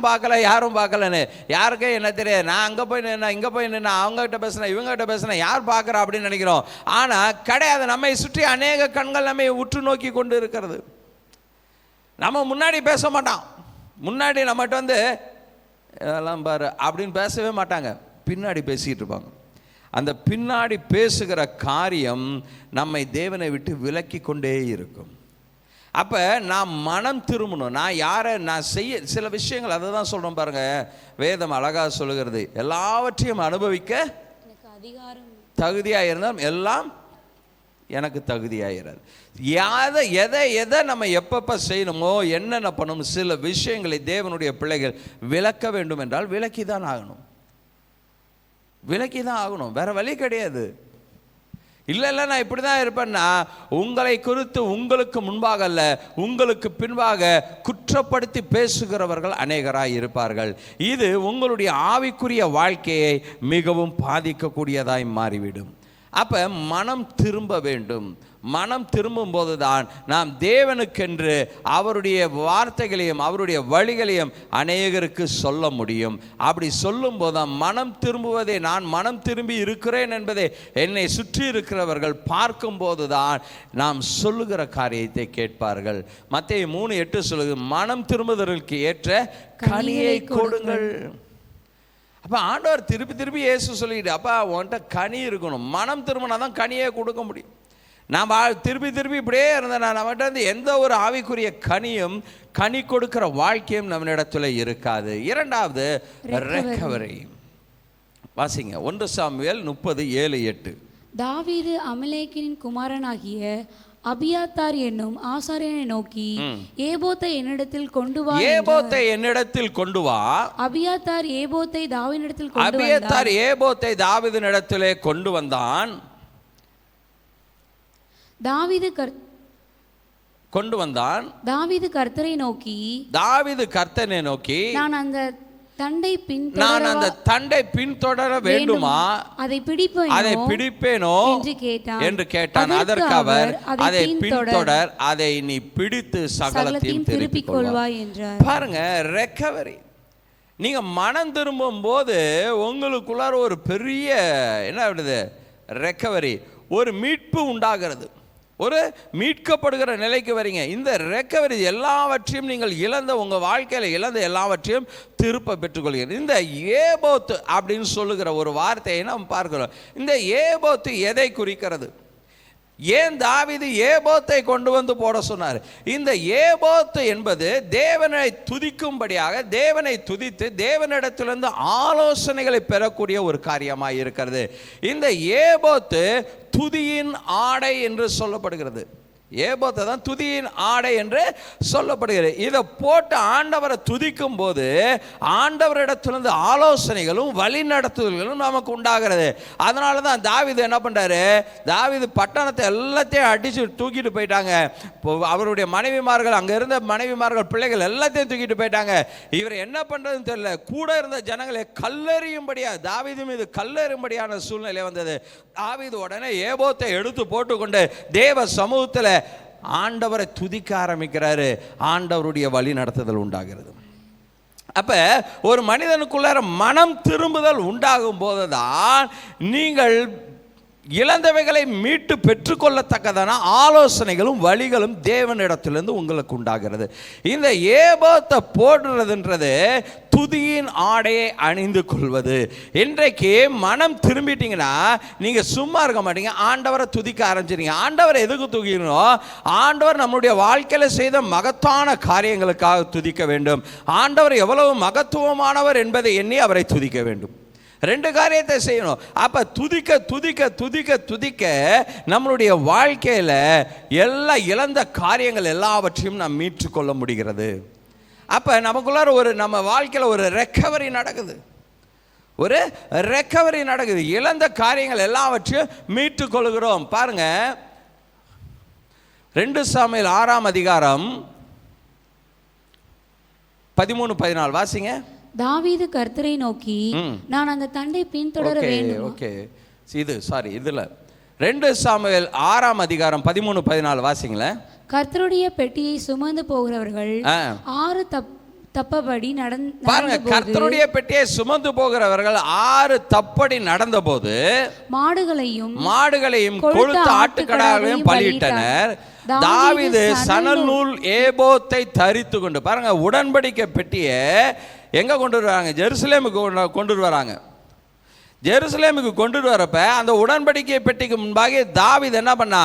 பார்க்கலன்னு. யாருக்கே என்ன தெரியாது, நான் அங்கே போய் நின்னா இங்கே போய் நின்னா, அவங்ககிட்ட பேசுனேன் இவங்ககிட்ட பேசுனேன், யார் பார்க்குறா அப்படின்னு நினைக்கிறோம். ஆனால் கிடையாது. நம்மை சுற்றி அநேக கண்கள் நம்மை உற்று நோக்கி கொண்டு இருக்கிறது. நம்ம முன்னாடி பேச மாட்டோம். முன்னாடி நம்மகிட்ட இதெல்லாம் பாரு அப்படின்னு பேசவே மாட்டாங்க, பின்னாடி பேசிக்கிட்டு இருப்பாங்க. அந்த பின்னாடி பேசுகிற காரியம் நம்மை தேவனை விட்டு விலக்கி கொண்டே இருக்கும். அப்போ நான் மனம் திரும்பணும். நான் செய்ய சில விஷயங்கள், அதை தான் சொல்கிறோம் பாருங்கள். வேதம் அழகாக சொல்லுகிறது, எல்லாவற்றையும் அனுபவிக்க அதிகாரம் தகுதியாக இருந்தால் எல்லாம் எனக்கு தகுதியாகிறது. எதை நம்ம எப்பப்போ செய்யணுமோ, என்னென்ன பண்ணணும், சில விஷயங்களை தேவனுடைய பிள்ளைகள் விளக்க வேண்டும் என்றால் விலக்கி தான் ஆகணும். வேற வழி கிடையாது. இல்லை நான் இப்படி தான் இருப்பேன்னா, உங்களை குறித்து உங்களுக்கு முன்பாக அல்ல, உங்களுக்கு பின்பாக குற்றப்படுத்தி பேசுகிறவர்கள் அநேகராய் இருப்பார்கள். இது உங்களுடைய ஆவிக்குரிய வாழ்க்கையை மிகவும் பாதிக்கக்கூடியதாய் மாறிவிடும். அப்போ மனம் திரும்ப வேண்டும். மனம் திரும்பும் போது தான் நாம் தேவனுக்கென்று அவருடைய வார்த்தைகளையும் அவருடைய வழிகளையும் அநேகருக்கு சொல்ல முடியும். அப்படி சொல்லும் போது தான் மனம் திரும்புவதை, நான் மனம் திரும்பி இருக்கிறேன் என்பதை என்னை சுற்றி இருக்கிறவர்கள் பார்க்கும்போது தான் நாம் சொல்லுகிற காரியத்தை கேட்பார்கள். மத்தேயு 3:8 சொல்லுது, மனம் திரும்புவதற்கு ஏற்ற கனியை கொடுங்கள். அப்போ ஆண்டவர் திருப்பி இயேசு சொல்லிட்டு, அப்பா உன்கிட்ட கனி இருக்கணும், மனம் திரும்பினா தான் கனியை கொடுக்க முடியும். நாம் திருப்பி இப்படியே இருந்தேன், நம்மகிட்ட இருந்து எந்த ஒரு ஆவிக்குரிய கனி கொடுக்கிற வாழ்க்கையும் நம்மிடத்துல இருக்காது. இரண்டாவது ரெக்கவரி. வாசிங்க 1 சாமுவேல் 30:7-8. தாவீது அமலேக்கின் குமாரனாகிய அபியாத்தார் என்னும் ஆசாரியனை நோக்கி, ஏபோத்தை என்னிடத்தில் கொண்டு வா. அபியாத்தார் ஏபோத்தை தாவீதினிடத்திலே கொண்டு வந்தான். தாவீது கர்த்தரை நோக்கி, நான் அந்த தண்டை பின்தொடர வேண்டுமா, அதை பிடிப்பேனோ என்று கேட்டான். அதற்கு அவர், அதை பின்தொடர், அதை நீ பிடித்து சகலத்தையும் திருப்பிக் கொள்வாய் என்றார். பாருங்க, ரெக்கவரி. நீங்க மனம் திரும்பும் போது உங்களுக்குள்ளார ஒரு பெரிய என்ன விடுது, ரெக்கவரி, ஒரு மீட்பு உண்டாகிறது, ஒரு மீட்கப்படுகிற நிலைக்கு வரீங்க. இந்த ரெக்கவரி எல்லாவற்றையும் நீங்கள் உங்கள் வாழ்க்கையில் இழந்த எல்லாவற்றையும் திருப்ப பெற்றுக்கொள்கிறீர்கள். இந்த ஏபோத்து அப்படின்னு சொல்லுகிற ஒரு வார்த்தையை நாம் பார்க்கிறோம். இந்த ஏபோத்து எதை குறிக்கிறது? ஏன் தாவீது ஏபோத்தை கொண்டு வந்து போட சொன்னார்? இந்த ஏபோத்து என்பது தேவனை துதிக்கும்படியாக, தேவனை துதித்து தேவனிடத்திலிருந்து ஆலோசனைகளை பெறக்கூடிய ஒரு காரியமாக இருக்கிறது. இந்த ஏபோத்து துதியின் ஆடை என்று சொல்லப்படுகிறது. ஏபோத்தை தான் துதியின் ஆடை என்று சொல்லப்படுகிறது. இதை போட்டு ஆண்டவரை துதிக்கும் போது ஆண்டவரிடத்திலிருந்து ஆலோசனைகளும் வழி நடத்துதல்களும் நமக்கு உண்டாகிறது. அதனால தான் தாவீது என்ன பண்ணுறாரு, தாவீது பட்டணத்தை எல்லாத்தையும் அடித்து தூக்கிட்டு போயிட்டாங்க. அவருடைய மனைவிமார்கள், அங்கே இருந்த மனைவிமார்கள், பிள்ளைகள் எல்லாத்தையும் தூக்கிட்டு போயிட்டாங்க. இவர் என்ன பண்ணுறதுன்னு தெரியல. கூட இருந்த ஜனங்களை கல்லெறியும்படியாக, தாவீது மீது கல்லெறியும்படியான சூழ்நிலை வந்தது. தாவீது உடனே ஏபோத்தை எடுத்து போட்டுக்கொண்டு தேவ சமூகத்தில் ஆண்டவரை துதிக்க ஆரம்பிக்கிறாரு. ஆண்டவருடைய வழி நடத்துதல் உண்டாகிறது. அப்ப ஒரு மனிதனுக்குள்ளார மனம் திரும்புதல் உண்டாகும் போதுதான் நீங்கள் இழந்தவைகளை மீட்டு பெற்றுக்கொள்ளத்தக்கதான ஆலோசனைகளும் வழிகளும் தேவனிடத்திலிருந்து உங்களுக்கு உண்டாகிறது. இந்த ஏபோத்தை போடுறதுன்றது துதியின் ஆடையை அணிந்து கொள்வது. இன்றைக்கு மனம் திரும்பிட்டீங்கன்னா நீங்க சும்மா இருக்க மாட்டீங்க, ஆண்டவரை துதிக்க ஆரம்பிச்சிருங்க. ஆண்டவரை எதுக்கு துதிக்கணும்? ஆண்டவர் நம்முடைய வாழ்க்கையில செய்த மகத்தான காரியங்களுக்காக துதிக்க வேண்டும். ஆண்டவர் எவ்வளவு மகத்துவமானவர் என்பதை எண்ணி அவரை துதிக்க வேண்டும். ரெண்டு காரியத்தை செய்யணும். அப்ப துதிக்க துதிக்க துதிக்க துதிக்க நம்மளுடைய வாழ்க்கையில எல்லா இழந்த காரியங்கள் எல்லாவற்றையும் நாம் மீட்டுக்கொள்ள முடிகிறது. அப்ப நமக்குள்ளார ஒரு நம்ம வாழ்க்கையில ஒரு ரெக்கவரி நடக்குது, ஒரு ரெக்கவரி நடக்குது. இழந்த காரியங்கள் எல்லாவற்றையும் மீட்டுக் கொள்கிறோம். பாருங்க 2 சாமுவேல் 6ஆம் அதிகாரம் 13-14 வாசிங்க. தாவீது கர்த்தரை நோக்கி, நான் அந்த தண்டை பின்தொடர வேண்டும். ஓகே, இதுல 2 சாமுவேல் 6ஆம் அதிகாரம் 13-14 வாசிங்களேன். கர்த்தருடைய பெட்டியை சுமந்து போகிறவர்கள் 6 தப்பபடி பாருங்க, கர்த்தருடைய பெட்டியை சுமந்து போகிறவர்கள் 6 தப்படி நடந்தபோது மாடுகளையும் கொழுத்த ஆட்டுக்கடாவையும் பலியிட்டனர். தாவீது சணல் நூல் ஏபோத்தை தரித்து கொண்டு, பாருங்க உடன்படிக்கை பெட்டியை எங்க கொண்டு வருவாங்க? ஜெருசலேமுக்கு கொண்டு வராங்க. ஜெருசலேமுக்கு கொண்டுட்டு வரப்ப அந்த உடன்படிக்கை பெட்டிக்கு முன்பாக தாவீது என்ன பண்ணா?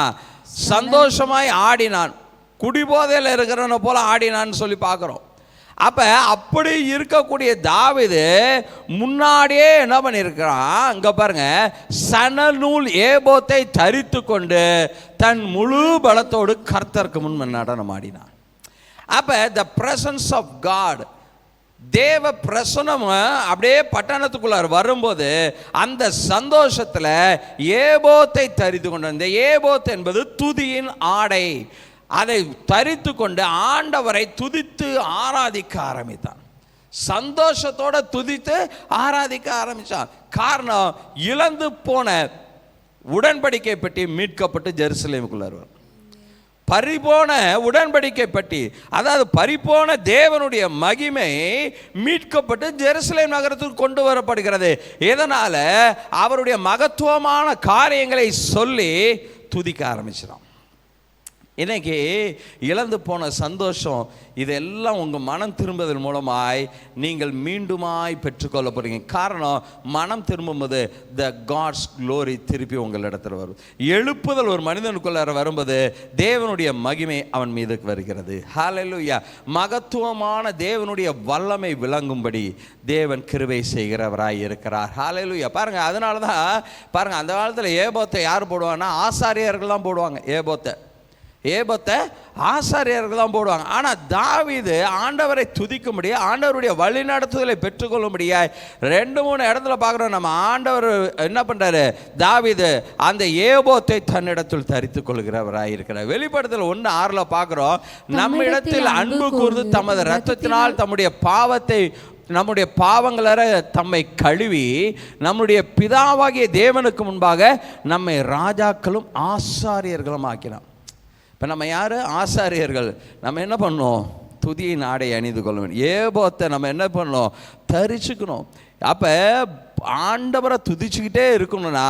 சந்தோஷமாய் ஆடினான். குடிபோதையில் இருக்கிறவனை போல ஆடினான்னு சொல்லி பார்க்குறோம். அப்போ அப்படி இருக்கக்கூடிய தாவீது முன்னாடியே என்ன பண்ணியிருக்கிறான்? இங்கே பாருங்க, சணநூல் ஏபோத்தை தரித்து கொண்டு தன் முழு பலத்தோடு கர்த்தருக்கு முன் நடனம் ஆடினான். அப்போ த பிரசன்ஸ் ஆஃப் காட், தேவ பிரசனம் அப்படியே பட்டணத்துக்குள்ளார் வரும்போது அந்த சந்தோஷத்தில் ஏபோத்தை தரித்து கொண்டு, இந்த ஏபோத் என்பது துதியின் ஆடை, அதை தரித்து கொண்டு ஆண்டவரை துதித்து ஆராதிக்க ஆரம்பித்தான். சந்தோஷத்தோட துதித்து ஆராதிக்க ஆரம்பித்தான். காரணம், இழந்து போன உடன்படிக்கை பெட்டி மீட்கப்பட்டு ஜெருசலேமுக்குள்ளார் வரும். பறிபோன உடன்படிக்கை பற்றி, அதாவது பறிபோன தேவனுடைய மகிமை மீட்கப்பட்டு ஜெருசலேம் நகரத்துக்கு கொண்டு வரப்படுகிறது. இதனால அவருடைய மகத்துவமான காரியங்களை சொல்லி துதிக்க ஆரம்பிச்சிடும். இன்னைக்கு இழந்து போன சந்தோஷம் இதெல்லாம் உங்கள் மனம் திரும்புவதன் மூலமாய் நீங்கள் மீண்டுமாய் பெற்றுக்கொள்ள போகிறீங்க. காரணம், மனம் திரும்பும்போது த காட்ஸ் க்ளோரி திருப்பி உங்கள் இடத்துல வரும். எழுப்புதல் ஒரு மனிதனுக்குள்ள வரும்போது தேவனுடைய மகிமை அவன் மீது வருகிறது. ஹல்லேலூயா. மகத்துவமான தேவனுடைய வல்லமை விளங்கும்படி தேவன் கிருபை செய்கிறவராய் இருக்கிறார். ஹல்லேலூயா. பாருங்கள், அதனால தான் பாருங்கள், அந்த காலத்தில் ஏபோத்தை யார் போடுவாங்கன்னா ஆசாரியர்கள்லாம் போடுவாங்க. ஏபோத்தை ஆசாரியர்கள் தான் போடுவாங்க. ஆனால் தாவீது ஆண்டவரை துதிக்கும்படி, ஆண்டவருடைய வழிநடத்துதலை பெற்றுக்கொள்ளும்படியாய் 2-3 இடத்துல பார்க்குறோம். நம்ம ஆண்டவர் என்ன பண்ணுறாரு? தாவீது அந்த ஏபோத்தை தன்னிடத்தில் தரித்து கொள்கிறவராய் இருக்கிறார். வெளிப்படுத்தல் 1:6 பார்க்குறோம், நம்மிடத்தில் அன்பு கூர்ந்து தமது இரத்தத்தினால் நம்முடைய பாவங்கள தம்மை கழுவி நம்முடைய பிதாவாகிய தேவனுக்கு முன்பாக நம்மை ராஜாக்களும் ஆசாரியர்களும் ஆக்கினார். இப்போ நம்ம யார்? ஆசாரியர்கள். நம்ம என்ன பண்ணோம்? துதியின் ஆடை அணிந்து கொள்ள வேண்டும். ஏபோத்தை நம்ம என்ன பண்ணோம்? தரிச்சுக்கணும். அப்போ ஆண்டவரை துதிச்சுக்கிட்டே இருக்கணும்னா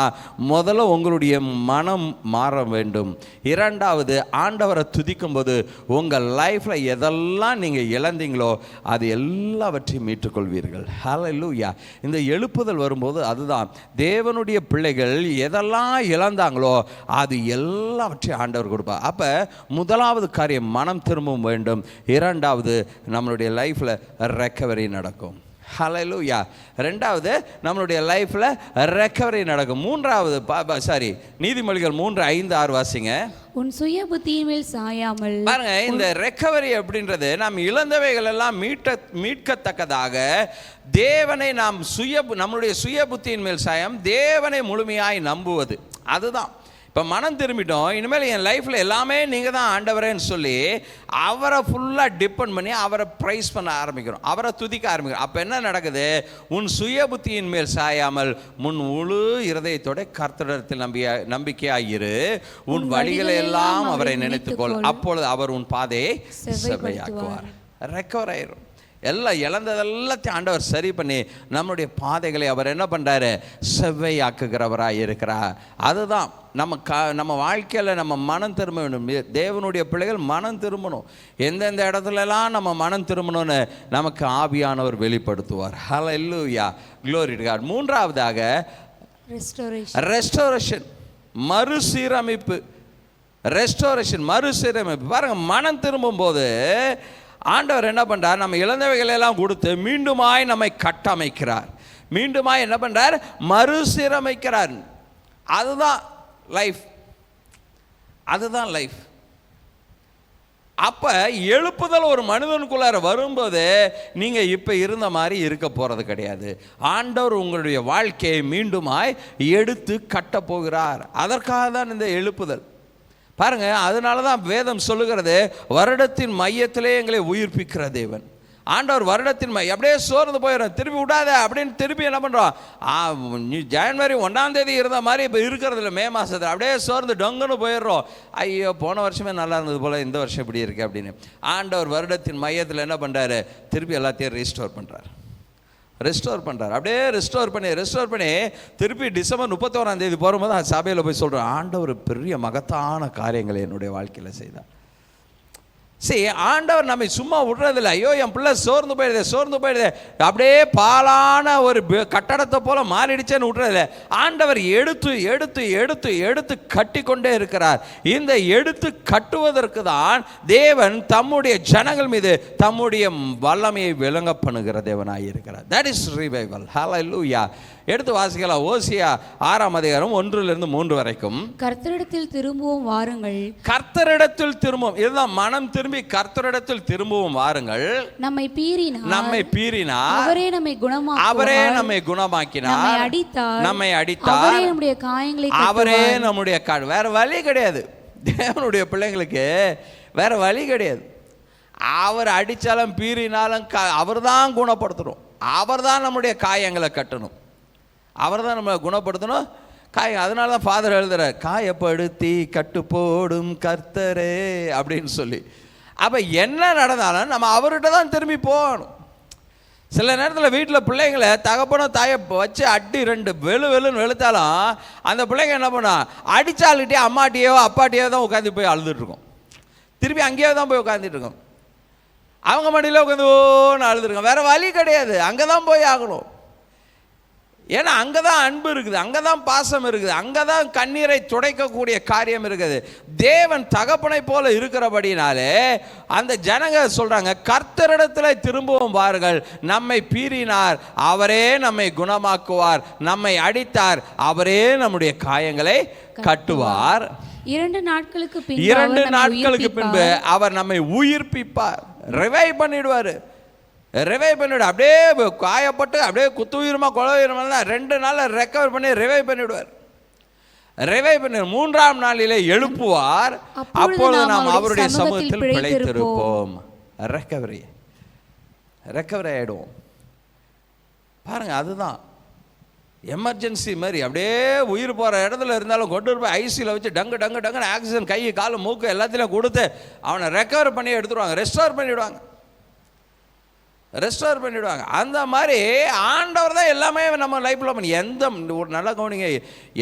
முதல்ல உங்களுடைய மனம் மாற வேண்டும். 2வது, ஆண்டவரை துதிக்கும்போது உங்கள் லைஃப்பில் எதெல்லாம் நீங்கள் இழந்தீங்களோ அது எல்லாவற்றையும் மீட்டுக்கொள்வீர்கள். ஹல்லேலூயா. இந்த எழுப்புதல் வரும்போது அதுதான், தேவனுடைய பிள்ளைகள் எதெல்லாம் இழந்தாங்களோ அது எல்லாவற்றையும் ஆண்டவர் கொடுப்பார். அப்போ முதலாவது காரியம் மனம் திரும்பவும் வேண்டும். 2வது, நம்மளுடைய லைஃப்பில் ரெக்கவரி நடக்கும். ஹல்லேலூயா. 2வது, நம்மளுடைய லைஃப்பில் ரெக்கவரி நடக்கும். 3வது, நீதிமொழிகள் 3:5-6 வாசிங்க. உன் சுய புத்தியின் மேல் சாயாமல். பாருங்க, இந்த ரெக்கவரி அப்படின்றது நாம் இழந்தவைகள் எல்லாம் மீட்கத்தக்கதாக தேவனை நம்மளுடைய சுய புத்தியின் மேல் சாயம், தேவனை முழுமையாய் நம்புவது. அதுதான். இப்போ மனம் திரும்பிட்டோம், இனிமேல் என் லைஃப்பில் எல்லாமே நீங்கள் தான் ஆண்டவரேன்னு சொல்லி அவரை ஃபுல்லாக டிபெண்ட் பண்ணி அவரை ப்ரைஸ் பண்ண ஆரம்பிக்கிறோம், அவரை துதிக்க ஆரம்பிக்கிறோம். அப்போ என்ன நடக்குது? உன் சுய புத்தியின் மேல் சாயாமல் முன் முழு இருதயத்தோட கர்த்தரிடத்தில் நம்பிக்கையாயிரு, உன் வழிகளை எல்லாம் அவரை நினைத்துக்கொள், அப்பொழுது அவர் உன் பாதையை செவ்வையாக்குவார். ரெக்கவர் ஆயிரும். எல்லாம் இழந்ததெல்லாத்தையும் ஆண்டவர் சரி பண்ணி நம்மளுடைய பாதைகளை அவர் என்ன பண்ணுறாரு? செவ்வையாக்குகிறவராக இருக்கிறார். அதுதான் நம்ம வாழ்க்கையில் நம்ம மனம் திரும்ப வேண்டும். தேவனுடைய பிள்ளைகள் மனம் திரும்பணும். எந்தெந்த இடத்துலலாம் நம்ம மனம் திரும்பணும்னு நமக்கு ஆவியானவர் வெளிப்படுத்துவார். ஹல்லேலூயா. Glory to God. 3வதாக ரெஸ்டோரேஷன், மறுசீரமைப்பு. மறுசீரமைப்பு. பாருங்கள், மனம் திரும்பும்போது ஆண்டவர் என்ன பண்ணுறார்? நம்ம இழந்தவைகளெல்லாம் கொடுத்து மீண்டுமாய் நம்மை கட்டமைக்கிறார். மீண்டுமாய் என்ன பண்ணுறார்? மறுசீரமைக்கிறார். அதுதான் லைஃப். அப்போ எழுப்புதல் ஒரு மனிதனுக்குள்ளார வரும்போது நீங்கள் இப்போ இருந்த மாதிரி இருக்க போகிறது கிடையாது. ஆண்டவர் உங்களுடைய வாழ்க்கையை மீண்டுமாய் எடுத்து கட்டப் போகிறார். அதற்காக தான் இந்த எழுப்புதல். பாருங்க, அதனால தான் வேதம் சொல்லுகிறது, வருடத்தின் மையத்திலே எங்களை உயிர்ப்பிக்கிற தேவன். ஆண்டவர் வருடத்தின் அப்படியே சோர்ந்து போயிடும், திருப்பி விடாத அப்படின்னு திருப்பி என்ன பண்ணுறோம்? ஜனவரி 1ஆம் தேதி இருந்த மாதிரி இப்போ இருக்கிறது இல்லை. மே மாதத்தில் அப்படியே சோர்ந்து டொங்குன்னு போயிடுறோம். ஐயோ, போன வருஷமே நல்லா இருந்தது போல் இந்த வருஷம் இப்படி இருக்கு அப்படின்னு. ஆண்டவர் வருடத்தின் மையத்தில் என்ன பண்ணுறாரு? திருப்பி எல்லாத்தையும் ரீஸ்டோர் பண்ணுறார். அப்படியே ரெஸ்டோர் பண்ணி திருப்பி டிசம்பர் 31ஆம் தேதி போகும்போது சபையில் போய் சொல்கிறேன், ஆண்டவர் பெரிய மகத்தான காரியங்களை என்னுடைய வாழ்க்கையில் செய்தார். சரி, ஆண்டவர் நம்மை சும்மா விடுறதில்ல. ஐயோ என் பிள்ளை சோர்ந்து போயிடுது அப்படியே பாலான ஒரு கட்டடத்தை போல மாறிடுச்சேன்னு விடுறதில்ல. ஆண்டவர் எடுத்து எடுத்து எடுத்து எடுத்து கட்டி கொண்டே இருக்கிறார். இந்த எடுத்து கட்டுவதற்கு தான் தேவன் தம்முடைய ஜனங்கள் மீது தம்முடைய வல்லமையை விளங்க பண்ணுகிற தேவனாய் இருக்கிறார். That is revival. ஹல்லேலூயா. எடுத்து வாசிக்கலாம். ஓசியா 6ஆம் அதிகாரம் 1-3 வரைக்கும். கர்த்தரிடத்தில் திரும்பவும் வாருங்கள். கர்த்தரிடத்தில் திரும்பவும், இதுதான் மனம் திரும்பி கர்த்தரிடத்தில் திரும்பவும் வாருங்கள். நம்மை பீறினார் அவரே நம்மை குணமாக்கினார். நம்மை அடித்தார் அவரே நம்முடைய காயங்களை அவரே நம்முடைய வேற வழி கிடையாது. தேவனுடைய பிள்ளைங்களுக்கு வேற வழி கிடையாது. அவர் அடித்தாலும் பீறினாலும் அவர் தான் குணப்படுத்தணும். அவர் தான் நம்முடைய காயங்களை கட்டணும். அவர் தான் நம்ம குணப்படுத்தணும். அதனால தான் ஃபாதர் எழுதுறார், காயப்படுத்தி கட்டு போடும் கர்த்தரே அப்படின்னு சொல்லி. அப்போ என்ன நடந்தாலும் நம்ம அவர்கிட்ட தான் திரும்பி போகணும். சில நேரத்தில் வீட்டில் பிள்ளைங்களை தகப்பனும் தாயை வச்சு அடி 2 வெளுன்னு வெளுத்தாலும் அந்த பிள்ளைங்க என்ன பண்ணா, அடித்தாளுகிட்டே அம்மாட்டியோ அப்பாட்டியோ தான் உட்காந்து போய் அழுதுட்டுருக்கோம். திருப்பி அங்கேயோ தான் போய் உட்காந்துட்டு இருக்கோம். அவங்க மடியில் உட்காந்து ஓன்னு அழுதுருக்கோம். வேறு வழி கிடையாது, அங்கே தான் போய் ஆகணும். ஏன்னா அங்கே தான் அன்பு இருக்குது, அங்கே தான் பாசம் இருக்குது, அங்கே தான் கண்ணீரை துடைக்கக்கூடிய காரியம் இருக்குது. தேவன் தகப்பனை போல இருக்கிறபடினாலே அந்த ஜனங்க சொல்கிறாங்க, கர்த்தரிடத்தில் திரும்பவும் வாருங்கள். நம்மை பீறினார் அவரே நம்மை குணமாக்குவார், நம்மை அடித்தார் அவரே நம்முடைய காயங்களை கட்டுவார். 2 நாட்களுக்கு பின்பு அவர் நம்மை உயிர்ப்பிப்பார். ரிவைவ் பண்ணிடுவார். அப்படியே காயப்பட்டு அப்படியே குத்துயிரமா கொலவீரமா 2 நாளில் ரெக்கவர் பண்ணி ரிவைவ் பண்ணிவிடுவார். 3ஆம் நாளிலே எழுப்புவார். அப்பொழுது நாம் அவருடைய சமூகத்தில் பிழைத்திருப்போம். ரெக்கவரி ஆயிடுவோம். பாருங்க, அதுதான் எமர்ஜென்சி மாதிரி. அப்படியே உயிர் போகிற இடத்துல இருந்தாலும் கொண்டு போய் ஐசியில் வச்சு டங்கு ஆக்சிஜன் கை கால் மூக்கு எல்லாத்திலையும் கொடுத்து அவனை ரெக்கவர் பண்ணி எடுத்துருவாங்க, ரெஸ்டோர் பண்ணிவிடுவாங்க. அந்த மாதிரி ஆண்டவர் தான் எல்லாமே நம்ம லைஃப்பில் பண்ணி. ஒரு நல்ல கவனிங்க,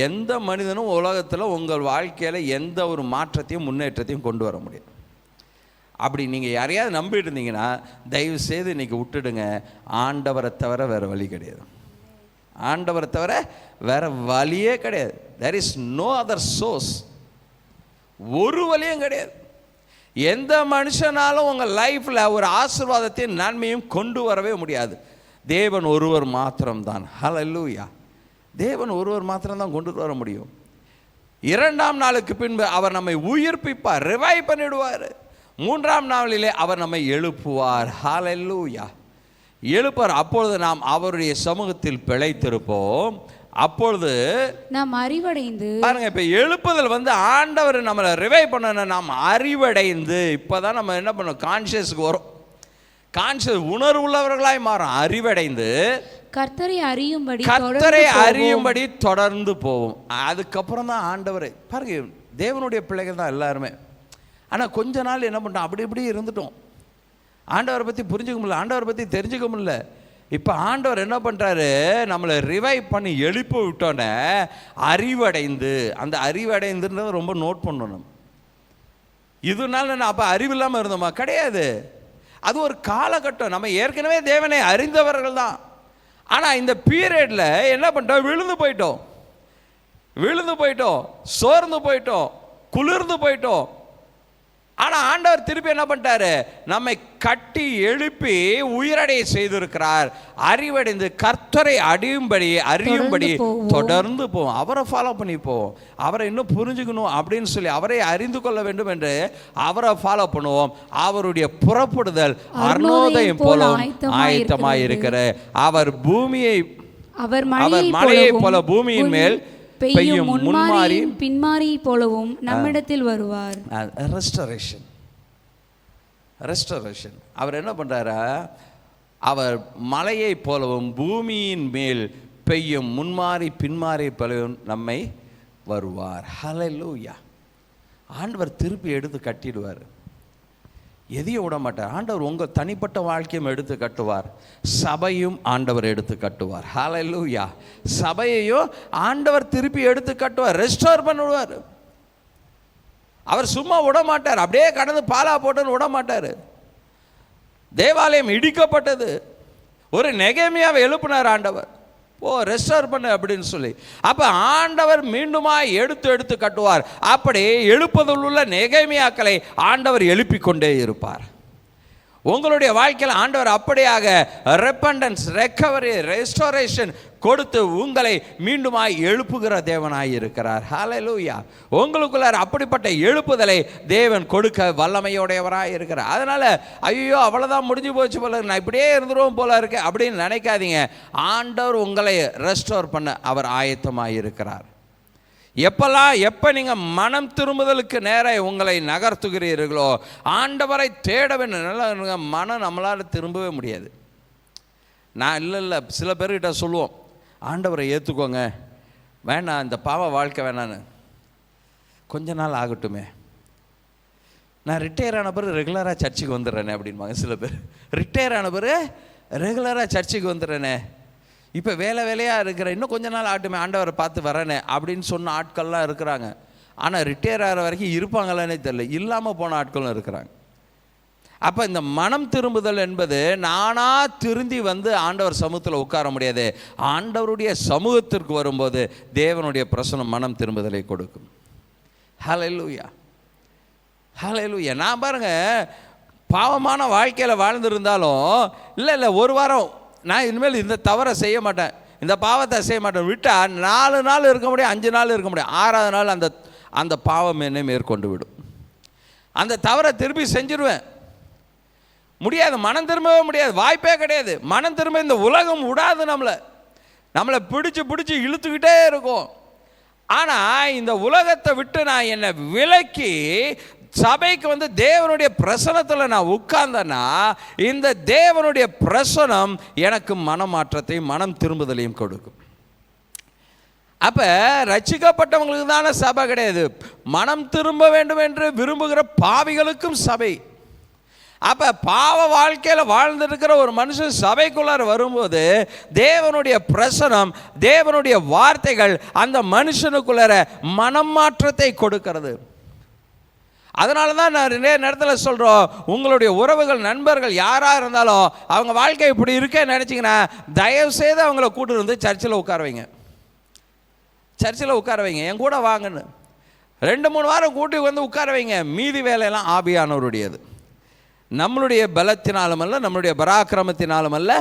எந்த மனிதனும் உலகத்தில் உங்கள் வாழ்க்கையில் எந்த ஒரு மாற்றத்தையும் முன்னேற்றத்தையும் கொண்டு வர முடியும். அப்படி நீங்கள் யாரையாவது நம்பிட்டு இருந்தீங்கன்னா தயவு செய்து இன்றைக்கி விட்டுடுங்க. ஆண்டவரை தவிர வேறு வழி கிடையாது. ஆண்டவரை தவிர வேறு வழியே கிடையாது. There is no other source. ஒரு வழியும் கிடையாது. எந்த மனுஷனாலும் உங்கள் லைஃப்பில் ஒரு ஆசீர்வாதத்தையும் நன்மையும் கொண்டு வரவே முடியாது. தேவன் ஒருவர் மாத்திரம்தான். ஹல்லேலூயா. தேவன் ஒருவர் மாத்திரம்தான் கொண்டு வர முடியும். 2ஆம் நாளுக்கு பின்பு அவர் நம்மை உயிர்ப்பிப்பார், ரிவைவ் பண்ணிடுவார். 3ஆம் நாளிலே அவர் நம்மை எழுப்புவார். ஹல்லேலூயா. எழுப்பார். அப்பொழுது நாம் அவருடைய சமூகத்தில் பிழைத்திருப்போம். அப்பொழுது நாம் அறிவடைந்து, பாருங்க, இப்ப எழுப்புதல் ஆண்டவர் நம்மளை ரிவைவ் பண்ண நாம் அறிவடைந்து, இப்பதான் நம்ம என்ன பண்ணோம், கான்சியஸ்க்கு வரும். கான்சியஸ் உணர்வுள்ளவர்களாய் மாறும். அறிவடைந்து கர்த்தரை அறியும்படி தொடர்ந்து போவோம். அதுக்கப்புறம் தான் ஆண்டவரை பாருங்க. தேவனுடைய பிள்ளைகள் தான் எல்லாருமே. ஆனால் கொஞ்ச நாள் என்ன பண்ணிட்டோம், அப்படி இப்படி இருந்துட்டோம். ஆண்டவரை பற்றி புரிஞ்சுக்க முடியல, ஆண்டவரை பற்றி தெரிஞ்சுக்க முடியல. இப்போ ஆண்டவர் என்ன பண்ணுறாரு, நம்மளை ரிவைவ் பண்ணி எழுப்பி விட்டோன்னே அறிவடைந்து, அந்த அறிவடைந்துன்றதை ரொம்ப நோட் பண்ணணும். இதனால நான் அப்போ அறிவு இல்லாமல் இருந்தோமா? கிடையாது. அது ஒரு காலகட்டம். நம்ம ஏற்கனவே தேவனை அறிந்தவர்கள் தான். ஆனால் இந்த பீரியடில் என்ன பண்ணிட்டோம், விழுந்து போயிட்டோம், சோர்ந்து போயிட்டோம், குளிர்ந்து போயிட்டோம். ஆனால் ஆண்டவர் திருப்பி என்ன பண்ணிட்டாரு, நம்மை கட்டி எழுப்பி உயிரடைய செய்திருக்கிறார். அறிவடைந்து கர்த்தரை அறியும்படி தொடர்ந்து போவோம். அவரை ஃபாலோ பண்ணி போவோம். அவரை இன்னும் புரிஞ்சுக்கணும் அப்படின்னு சொல்லி அவரை அறிந்து கொள்ள வேண்டும் என்று அவரை ஃபாலோ பண்ணுவோம். அவருடைய புறப்படுதல் அருணோதயம் போல ஆயத்தமாய் இருக்கிற அவர் மலையை போல பூமியின் மேல் பெய்யும் முன்மாறியும் பின்மாறி போலவும் நம்மிடத்தில் வருவார். ரெஸ்டரேஷன். அவர் என்ன பண்றாரா, அவர் மலையை போலவும் பூமியின் மேல் பெய்யும் முன்மாறி பின்மாறி போலவும் நம்மை வருவார். ஹல்லேலூயா. ஆண்டவர் திருப்பி எடுத்து கட்டிடுவார். எதையும் விட மாட்டார். ஆண்டவர் உங்கள் தனிப்பட்ட வாழ்க்கையும் எடுத்து கட்டுவார். சபையும் ஆண்டவர் எடுத்து கட்டுவார். ஹல்லேலூயா. சபையையும் ஆண்டவர் திருப்பி எடுத்து கட்டுவார், ரெஸ்டோர் பண்ணுவார். அவர் சும்மா விட மாட்டார், அப்படியே கடந்து பாலா போட்டுன்னு விட மாட்டார். தேவாலயம் இடிக்கப்பட்டது, ஒரு நெகேமியாவை எழுப்பினார் ஆண்டவர், ரெஸ்டோர் பண்ணு அப்படின்னு சொல்லி. அப்போ ஆண்டவர் மீண்டுமா எடுத்து கட்டுவார். அப்படி எழுப்புதல் உள்ள நெகேமியாக்களை ஆண்டவர் எழுப்பி கொண்டே இருப்பார். உங்களுடைய வாழ்க்கையில் ஆண்டவர் அப்படியாக ரெப்பண்டன்ஸ், ரெக்கவரி, ரெஸ்டோரேஷன் கொடுத்து உங்களை மீண்டுமாய் எழுப்புகிற தேவனாய் இருக்கிறார். ஹல்லேலூயா. உங்களுக்குள்ளார் அப்படிப்பட்ட எழுப்புதலை தேவன் கொடுக்க வல்லமையுடையவராய் இருக்கிறார். அதனால ஐயோ அவ்வளோதான் முடிஞ்சு போச்சு போல, நான் இப்படியே இருந்துருவோம் போல இருக்கு அப்படின்னு நினைக்காதீங்க. ஆண்டவர் உங்களை ரெஸ்டோர் பண்ண அவர் ஆயத்தமாய் இருக்கிறார். எப்போ நீங்கள் மனம் திரும்புதலுக்கு நேராக உங்களை நகர்த்துகிறீர்களோ, ஆண்டவரை தேட வேண்டும். மனம் நம்மளால் திரும்பவே முடியாது. நான் இல்லை சில பேர்கிட்ட சொல்லுவோம், ஆண்டவரை ஏற்றுக்கோங்க, வேணாம் இந்த பாவ வாழ்க்கை வேணான்னு, கொஞ்ச நாள் ஆகட்டுமே, நான் ரிட்டையர் ஆன பிறகு ரெகுலராக சர்ச்சுக்கு வந்துடுறேனே அப்படின்பாங்க சில பேர். ரிட்டையர் ஆன பிறகு ரெகுலராக சர்ச்சுக்கு வந்துடுறேனே, இப்போ வேலையாக இருக்கிற, இன்னும் கொஞ்ச நாள் ஆட்டுமே ஆண்டவரை பார்த்து வரேனே அப்படின்னு சொன்ன ஆட்கள்லாம் இருக்கிறாங்க. ஆனால் ரிட்டையர் ஆகிற வரைக்கும் இருப்பாங்களானே தெரியல, இல்லாமல் போன ஆட்களும் இருக்கிறாங்க. அப்போ இந்த மனம் திரும்புதல் என்பது நானாக திருந்தி வந்து ஆண்டவர் சமூகத்தில் உட்கார முடியாது. ஆண்டவருடைய சமூகத்திற்கு வரும்போது தேவனுடைய பிரசனம் மனம் திரும்புதலை கொடுக்கும். ஹல்லேலூயா, ஹல்லேலூயா. நான் பாருங்கள், பாவமான வாழ்க்கையில் வாழ்ந்துருந்தாலும் இல்லை ஒரு வாரம் நான் இனிமேல் இந்த தவறை செய்ய மாட்டேன், இந்த பாவத்தை செய்ய மாட்டேன் விட்டால் 4 நாள் இருக்க முடியும், 5 நாள் இருக்க முடியும், 6ஆவது நாள் அந்த பாவம் என்னை மேற்கொண்டு விடும். அந்த தவறை திருப்பி செஞ்சிருவேன். முடியாது, மனம் திரும்பவே முடியாது, வாய்ப்பே கிடையாது. மனம் திரும்ப இந்த உலகம் விடாது, நம்மளை பிடிச்சி இழுத்துக்கிட்டே இருக்கும். ஆனால் இந்த உலகத்தை விட்டு நான் என்னை விலக்கி சபைக்கு வந்து தேவனுடைய பிரசனத்தில் நான் உட்கார்ந்தேன்னா, இந்த தேவனுடைய பிரசனம் எனக்கு மனமாற்றத்தையும் மனம் திரும்புதலையும் கொடுக்கும். அப்போ ரட்சிக்கப்பட்டவங்களுக்கு தானே சபை கிடையாது, மனம் திரும்ப வேண்டும் என்று விரும்புகிற பாவிகளுக்கும் சபை. அப்போ பாவ வாழ்க்கையில் வாழ்ந்துருக்கிற ஒரு மனுஷன் சபைக்குள்ளார வரும்போது தேவனுடைய பிரசனம், தேவனுடைய வார்த்தைகள் அந்த மனுஷனுக்குள்ளார மனம் மாற்றத்தை கொடுக்கிறது. அதனால தான் நான் நிறைய நேரத்தில் சொல்கிறோம், உங்களுடைய உறவுகள், நண்பர்கள் யாராக இருந்தாலும் அவங்க வாழ்க்கை இப்படி இருக்கேன்னு நினச்சிங்கன்னா தயவுசெய்து அவங்கள கூட்டு வந்து சர்ச்சில் உட்கார வைங்க. சர்ச்சில் உட்கார வைங்க, என் கூட வாங்கன்னு 2-3 வாரம் கூட்டி வந்து உட்கார வைங்க. மீதி வேலையெல்லாம் ஆவியானவருடையது. நம்மளுடைய பலத்தினாலும் அல்ல, நம்மளுடைய பராக்கிரமத்தினாலும் அல்ல,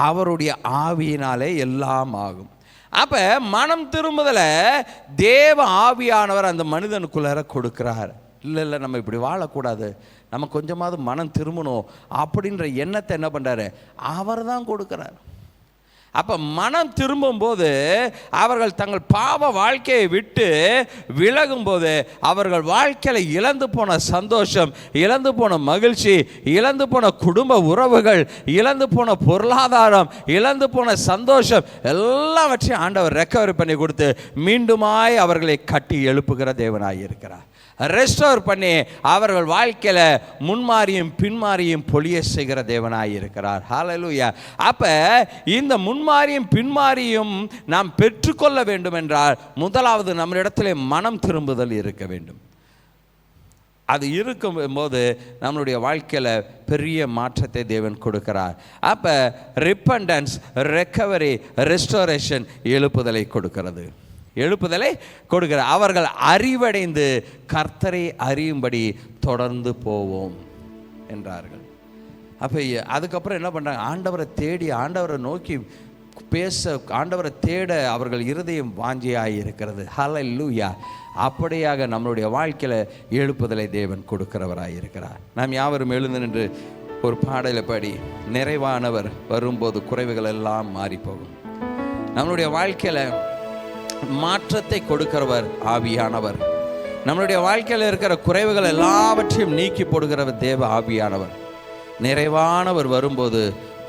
அவருடைய ஆவியினாலே எல்லாம் ஆகும். அப்போ மனம் திரும்புதலை தேவ ஆவியானவர் அந்த மனிதனுக்குள்ளார கொடுக்கிறார். இல்லை நம்ம இப்படி வாழக்கூடாது, நம்ம கொஞ்சமாவது மனம் திரும்பணும் அப்படின்ற எண்ணத்தை என்ன பண்ணுறாரு, அவர் தான் கொடுக்குறார். அப்போ மனம் திரும்பும்போது அவர்கள் தங்கள் பாவ வாழ்க்கையை விட்டு விலகும்போது அவர்கள் வாழ்க்கையில் இழந்து போன சந்தோஷம், இழந்து போன மகிழ்ச்சி, இழந்து போன குடும்ப உறவுகள், இழந்து போன பொருளாதாரம், இழந்து போன சந்தோஷம் எல்லாவற்றையும் ஆண்டவர் ரெக்கவரி பண்ணி கொடுத்து மீண்டுமாய் அவர்களை கட்டி எழுப்புகிற தேவனாய் இருக்கிறார். ரெஸ்டோர் பண்ணி அவர்கள் வாழ்க்கையில் முன்மாறியும் பின்மாறியும் பொழிய செய்கிற தேவனாய் இருக்கிறார். ஹல்லேலூயா. அப்போ இந்த முன்மாறியும் பின்மாறியும் நாம் பெற்றுக்கொள்ள வேண்டும் என்றால் முதலாவது நம்மளிடத்திலே மனம் திரும்புதல் இருக்க வேண்டும். அது இருக்கும்போது நம்மளுடைய வாழ்க்கையில் பெரிய மாற்றத்தை தேவன் கொடுக்கிறார். அப்போ ரிப்பண்டன்ஸ், ரெக்கவரி, ரெஸ்டோரேஷன் எழுப்புதலை கொடுக்கிறது. எழுப்புதலை கொடுக்கிற அவர்கள் அறிவடைந்து கர்த்தரை அறியும்படி தொடர்ந்து போவோம் என்றார்கள். அப்போ அதுக்கப்புறம் என்ன பண்ணுறாங்க, ஆண்டவரை தேடி ஆண்டவரை நோக்கி பேச, ஆண்டவரை தேட அவர்கள் இருதயம் வாஞ்சியாய் இருக்கிறது. ஹல்லேலூயா. அப்படியாக நம்மளுடைய வாழ்க்கையில் எழுப்புதலை தேவன் கொடுக்கிறவராய் இருக்கிறார். நாம் யாவரும் எழுந்து நின்று ஒரு பாடலை பாடி, நிறைவானவர் வரும்போது குறைவுகள் எல்லாம் மாறி போகும். நம்மளுடைய வாழ்க்கையில் மாற்றத்தை கொடுக்கிறவர் ஆவியானவர். நம்மளுடைய வாழ்க்கையில் இருக்கிற குறைவுகள் எல்லாவற்றையும் நீக்கி போடுகிறவர் தேவ ஆவியானவர். நிறைவானவர் வரும்போது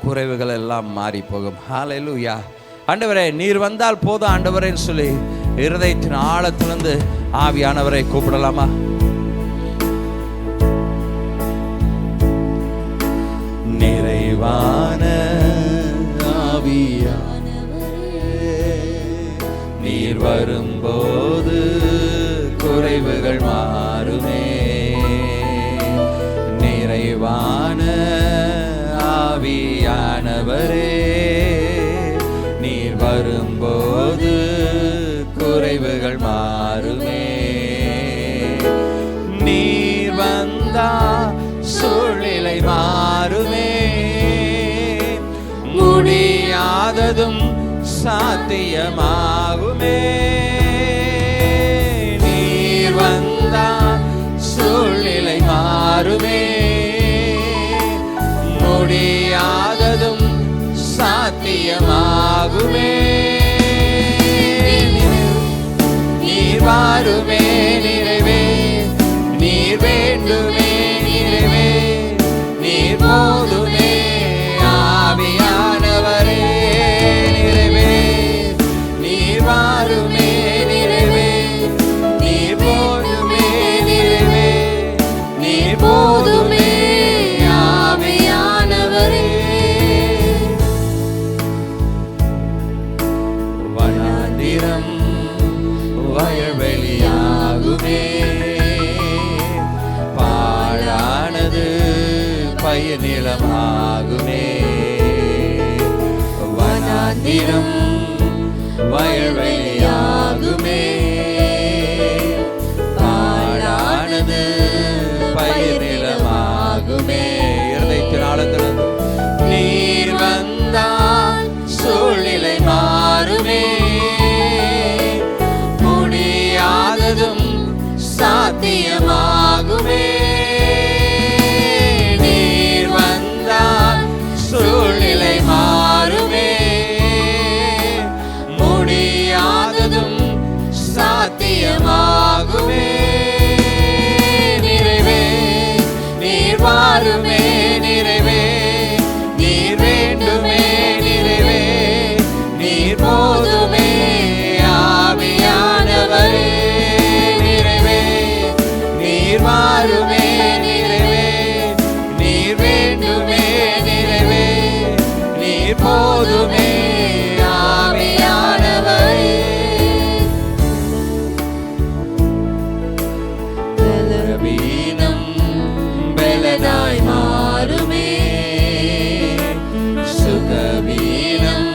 குறைவுகள் எல்லாம் மாறி போகும். ஹல்லேலூயா. ஆண்டவரே நீர் வந்தால் போதும் ஆண்டவரேன்னு சொல்லி இருதயத்தின் ஆழத்திலிருந்து ஆவியானவரை கூப்பிடலாமா? நிறைவான ஆவியானவரே நீர் வரும்போது குறைவுகள் மாறுமே. நிறைவான ஆவியானவரே, நீர் வரும்போது குறைவுகள் மாறுமே. நீர் வந்தா சூழ்நிலை மாறுமே. முடியாததும் சாத்தியமாகுமே. நீர் வந்தா சூழ்நிலை மாறுமே. முடியாததும் சாத்தியமாகுமே. நீர் வாருமே நிறைவே, நீர் வேண்டுமே நிறைவே, நீர் போதுமே ஆவியானவரே நிறைவே. நீர் வாருமே நிறைவே, நீர் போதுமே நிறைவே, நீர் போதுமே ஆவியானவரே. வனாந்திரம் வயல்வெளியாகுமே. பாழானது பயனிலமாகுமே. வனாந்திரம் வயல்வெளியாகுமே. பாழானது பயனிலமாகுமே. இருதயத்தின் ஆழத்திலிருந்து நீர் வந்தா சூழ்நிலை மாறுமே. முடியாததும் சாத்தியமாகுமே. நீர் வந்தால் சூழ்நிலை மாறுமே. முடியாததும் சாத்தியமாகுமே. நிறைவே நீர் வாருமே நிறைவே, நீர் வேண்டுமே நிறைவே, நீர் போதுமே ஆவியானவரே நிறைவே. நீர் வாருமே நிறைவே, நீர் வேண்டுமே நிறைவே, நீர் போதுமே ஆவியானவரே. பலவீனம் பலனாய் மாறுமே. சுகவீனம்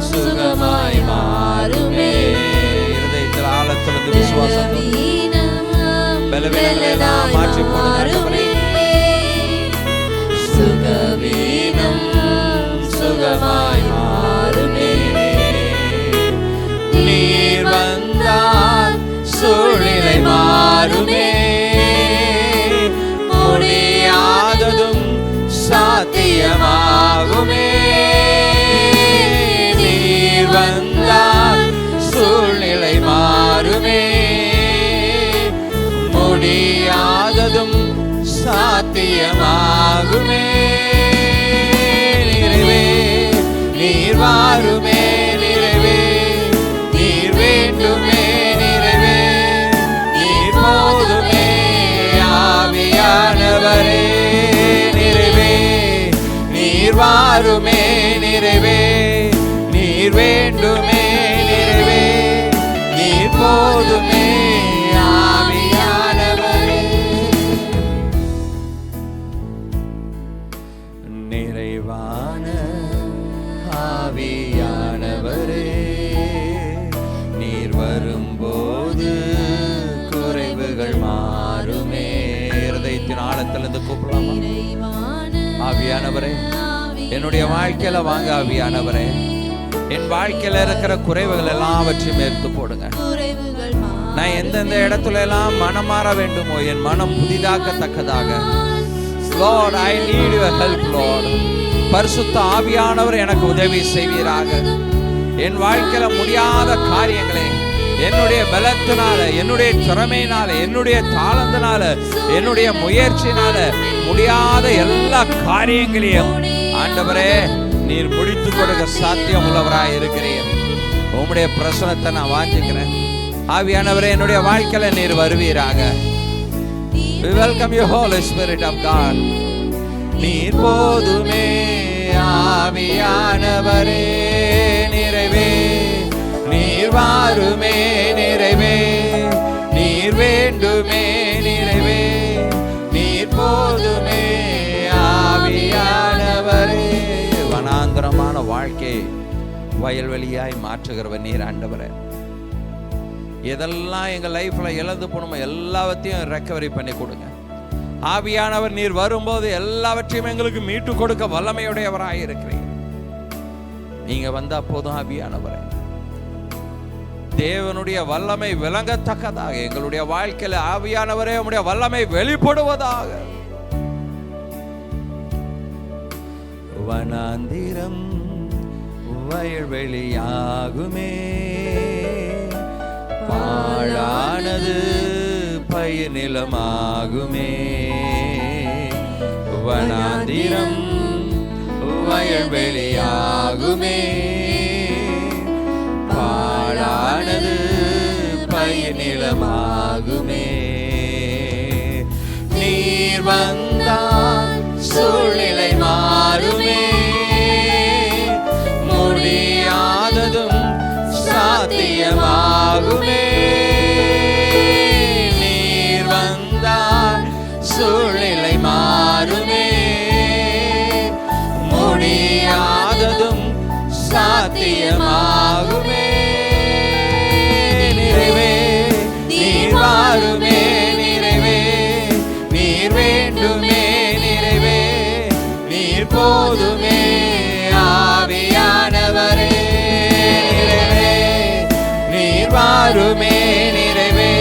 சுகமாய் மாறுமே. இருதயத்தில் ஆழத்திலிருந்து விசுவாசம் பலவீனங்களை மாற்றி போடுங்க. சுகவீனம் சுகமாய் மாறுமே. நீர் வந்தால் சூழ்நிலை மாறுமே. முடியாததும் சாத்தியமாகுமே. நீர் வந்தால் சூழ்நிலை மாறுமே. முடியாததும் சாத்தியமாகுமே. நிறைவே நீர் வாருமே நிறைவே, நீர் வேண்டுமே நிறைவே, நீர் போதுமே ஆவியானவரே நிறைவே. நீர் வாருமே நிறைவே, நீர் வேண்டுமே நிறைவே, நீர் போதுமே ஆவியானவரே. நிறைவான ஆவியானவரே, நீர் வரும்போது குறைவுகள் மாறுமே. இருதயத்தின் ஆழத்திலிருந்து கூப்பிடலாமா? ஆவியானவரே, என்னுடைய வாழ்க்கையில வாங்க. ஆவியானவரே, என் வாழ்க்கையில இருக்கிற குறைவுகள் எல்லாவற்றையும் எடுத்து போடுங்க. நான் எந்தெந்த இடத்துல எல்லாம் மனம் மாற வேண்டுமோ, என் மனம் புதிதாக்கத்தக்கதாக, Lord, I need your help, Lord. பரிசுத்த ஆவியானவர் எனக்கு உதவி செய்வீராக. என் வாழ்க்கையில முடியாத காரியங்களை என்னுடைய பலத்தினால, என்னுடைய திறமையினால, என்னுடைய தாளத்தினால, என்னுடைய முயற்சினால முடியாத எல்லா காரியங்களையும் ஆண்டவரே நீர் முடித்து கொடுக்க சாத்தியம் உள்ளவராய் இருக்கிறீர். உம்முடைய பிரசனத்தை நான் வாஞ்சிக்கிறேன். ஆவியானவரே, என்னுடைய வாழ்க்கையில நீர் வருவீராக. We welcome you, Holy Spirit of God. நீர் போதுமே ஆவியானவரே நிறைவே, நீர் வாருமே நிறைவே, நீர் வயல்வெளியாய் மாற்றுகிறவர் நீர் ஆண்டவரே. எதெல்லாம் எங்க லைஃப்ல இழந்து போனோமோ எல்லாவற்றையும் ரெக்கவரி பண்ணி கொடுங்க. ஆவியானவர் நீர் வரும்போது எல்லாவற்றையும் எங்களுக்கு மீட்டு கொடுக்க வல்லமையுடையவராய் இருக்கிறீர். நீங்க வந்தா போதும் ஆவியானவரே, தேவனுடைய வல்லமை விளங்கத்தக்கதாக எங்களுடைய வாழ்க்கையில ஆவியானவரே உம்முடைய வல்லமை வெளிப்படுவதாக. வனாந்திரம் வயல்வெளியாகுமே, பாழானது பயிர் நிலமாகுமே. வனாந்திரம் வயல்வெளியாகுமே, பாழானது பயிர் நிலமாகுமே. நீர் வந்தால் சூழ்நிலை மாறுமே, முடியாததும் சாத்தியமாகுமே. நீர் வந்தால் சூழ்நிலை மாறுமே, முடியாததும் சாத்தியமாகுமே. நிறைவே நீர் வாருமே, நிறைவே நீர் வேண்டுமே, நிறைவே நீர் போதுமே. ஆவியானவரே நிறைவே நீர் வாருமே, நிறைவே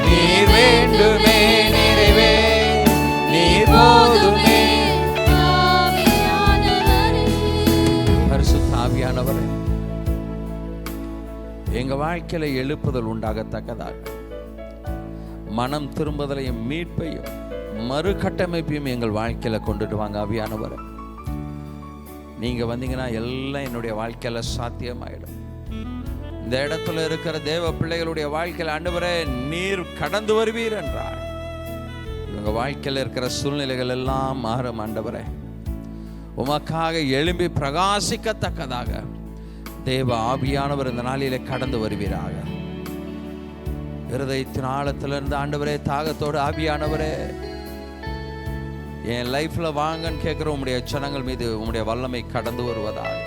நீர் வேண்டுமே, நிறைவே நீர் போதுமே. பரிசுத்த ஆவியானவரே, எங்க வாழ்க்கையில எழுப்புதல் உண்டாகத்தக்கதாக மனம் திரும்புதலையும் மீட்பையும் மறுகட்டமைப்பையும் எங்கள் வாழ்க்கையில கொண்டுட்டு வாங்க ஆவியானவரே. நீங்க வந்தீங்கன்னா எல்லாம் என்னுடைய வாழ்க்கையில சாத்தியமாயிடும். இந்த இடத்துல இருக்கிற தேவ பிள்ளைகளுடைய வாழ்க்கையில ஆண்டவரே நீர் கடந்து வருவீர் என்றார். இவங்க வாழ்க்கையில இருக்கிற சூழ்நிலைகள் எல்லாம் மாறும் ஆண்டவரே. உமக்காக எழும்பி பிரகாசிக்கத்தக்கதாக தேவ ஆவியானவர் இந்த நாளிலே கடந்து வருவீராக. இருதயத்தின் ஆழத்திலிருந்து ஆண்டவரே தாகத்தோடு ஆவியானவரே என் லைஃப்ல வாங்கன்னு கேட்கிற உம்முடைய ஜனங்கள் மீது உம்முடைய வல்லமை கடந்து வருவதாக.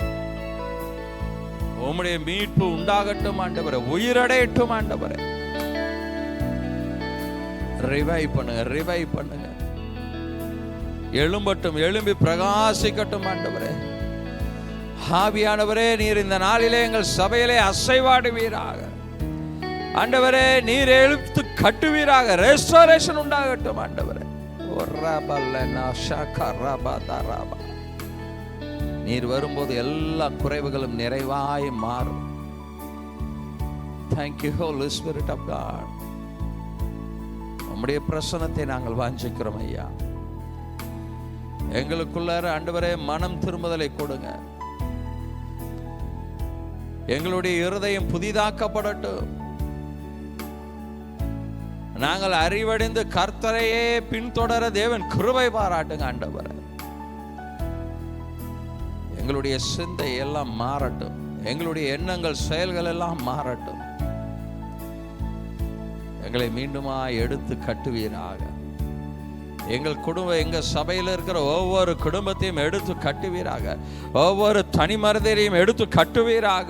உம்முடைய மீட்பு உண்டாகட்டும் ஆண்டவரே, உயிரடையட்டும் ஆண்டவரே. ரிவைவ் பண்ணுங்க, ரிவைவ் பண்ணுங்க. எழும்பட்டும், எழும்பி பிரகாசிக்கட்டும் ஆண்டவரே. ஆவியானவரே நீர் இந்த நாளிலே எங்கள் சபையிலே அசைவாடுவீராக ஆண்டவரே. நீர் எழுத்து கட்டுவீராக. ரெஸ்டோரேஷன் உண்டாகட்டும் ஆண்டவரே. நீர் வரும்போது எல்லா குறைவுகளும் நிறைவாய் மாறும். Thank you Holy Spirit of God. உம்முடைய பிரசன்னத்தை நாங்கள் வாஞ்சிக்கிறோம் ஐயா. எங்களுக்குள்ளார ஆண்டவரே மனம் திரும்புதலை கொடுங்க. எங்களுடைய இருதயம் புதிதாக்கப்படட்டும். நாங்கள் அறிவடைந்து கர்த்தரையே பின்தொடர தேவன் கிருபை பாராட்டுங்க ஆண்டவரே. எங்களுடைய சிந்தை எல்லாம் மாறட்டும், எங்களுடைய எண்ணங்கள் செயல்கள் எல்லாம் மாறட்டும். எங்களை மீண்டுமா எடுத்து கட்டுவீராக. எங்கள் குடும்பம், எங்க சபையில் இருக்கிற ஒவ்வொரு குடும்பத்தையும் எடுத்து கட்டுவீராக. ஒவ்வொரு தனி மனிதரையும் எடுத்து கட்டுவீராக.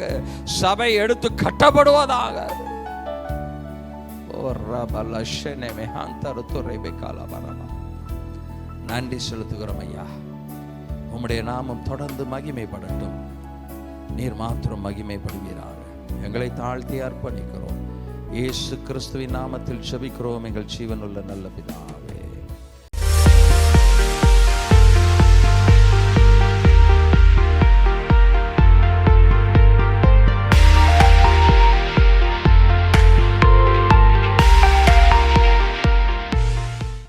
சபை எடுத்து கட்டப்படுவதாக. நன்றி செலுத்துகிறோம் ஐயா. உம்முடைய நாமம் தொடர்ந்து மகிமைப்படட்டும். நீர் மாத்திரம் மகிமைப்படுவீராக. எங்களை தாழ்த்தி அர்ப்பணிக்கிறோம். இயேசு கிறிஸ்துவின் நாமத்தில் ஜெபிக்கிறோம் எங்கள் ஜீவனுள்ள நல்ல பிதாவே.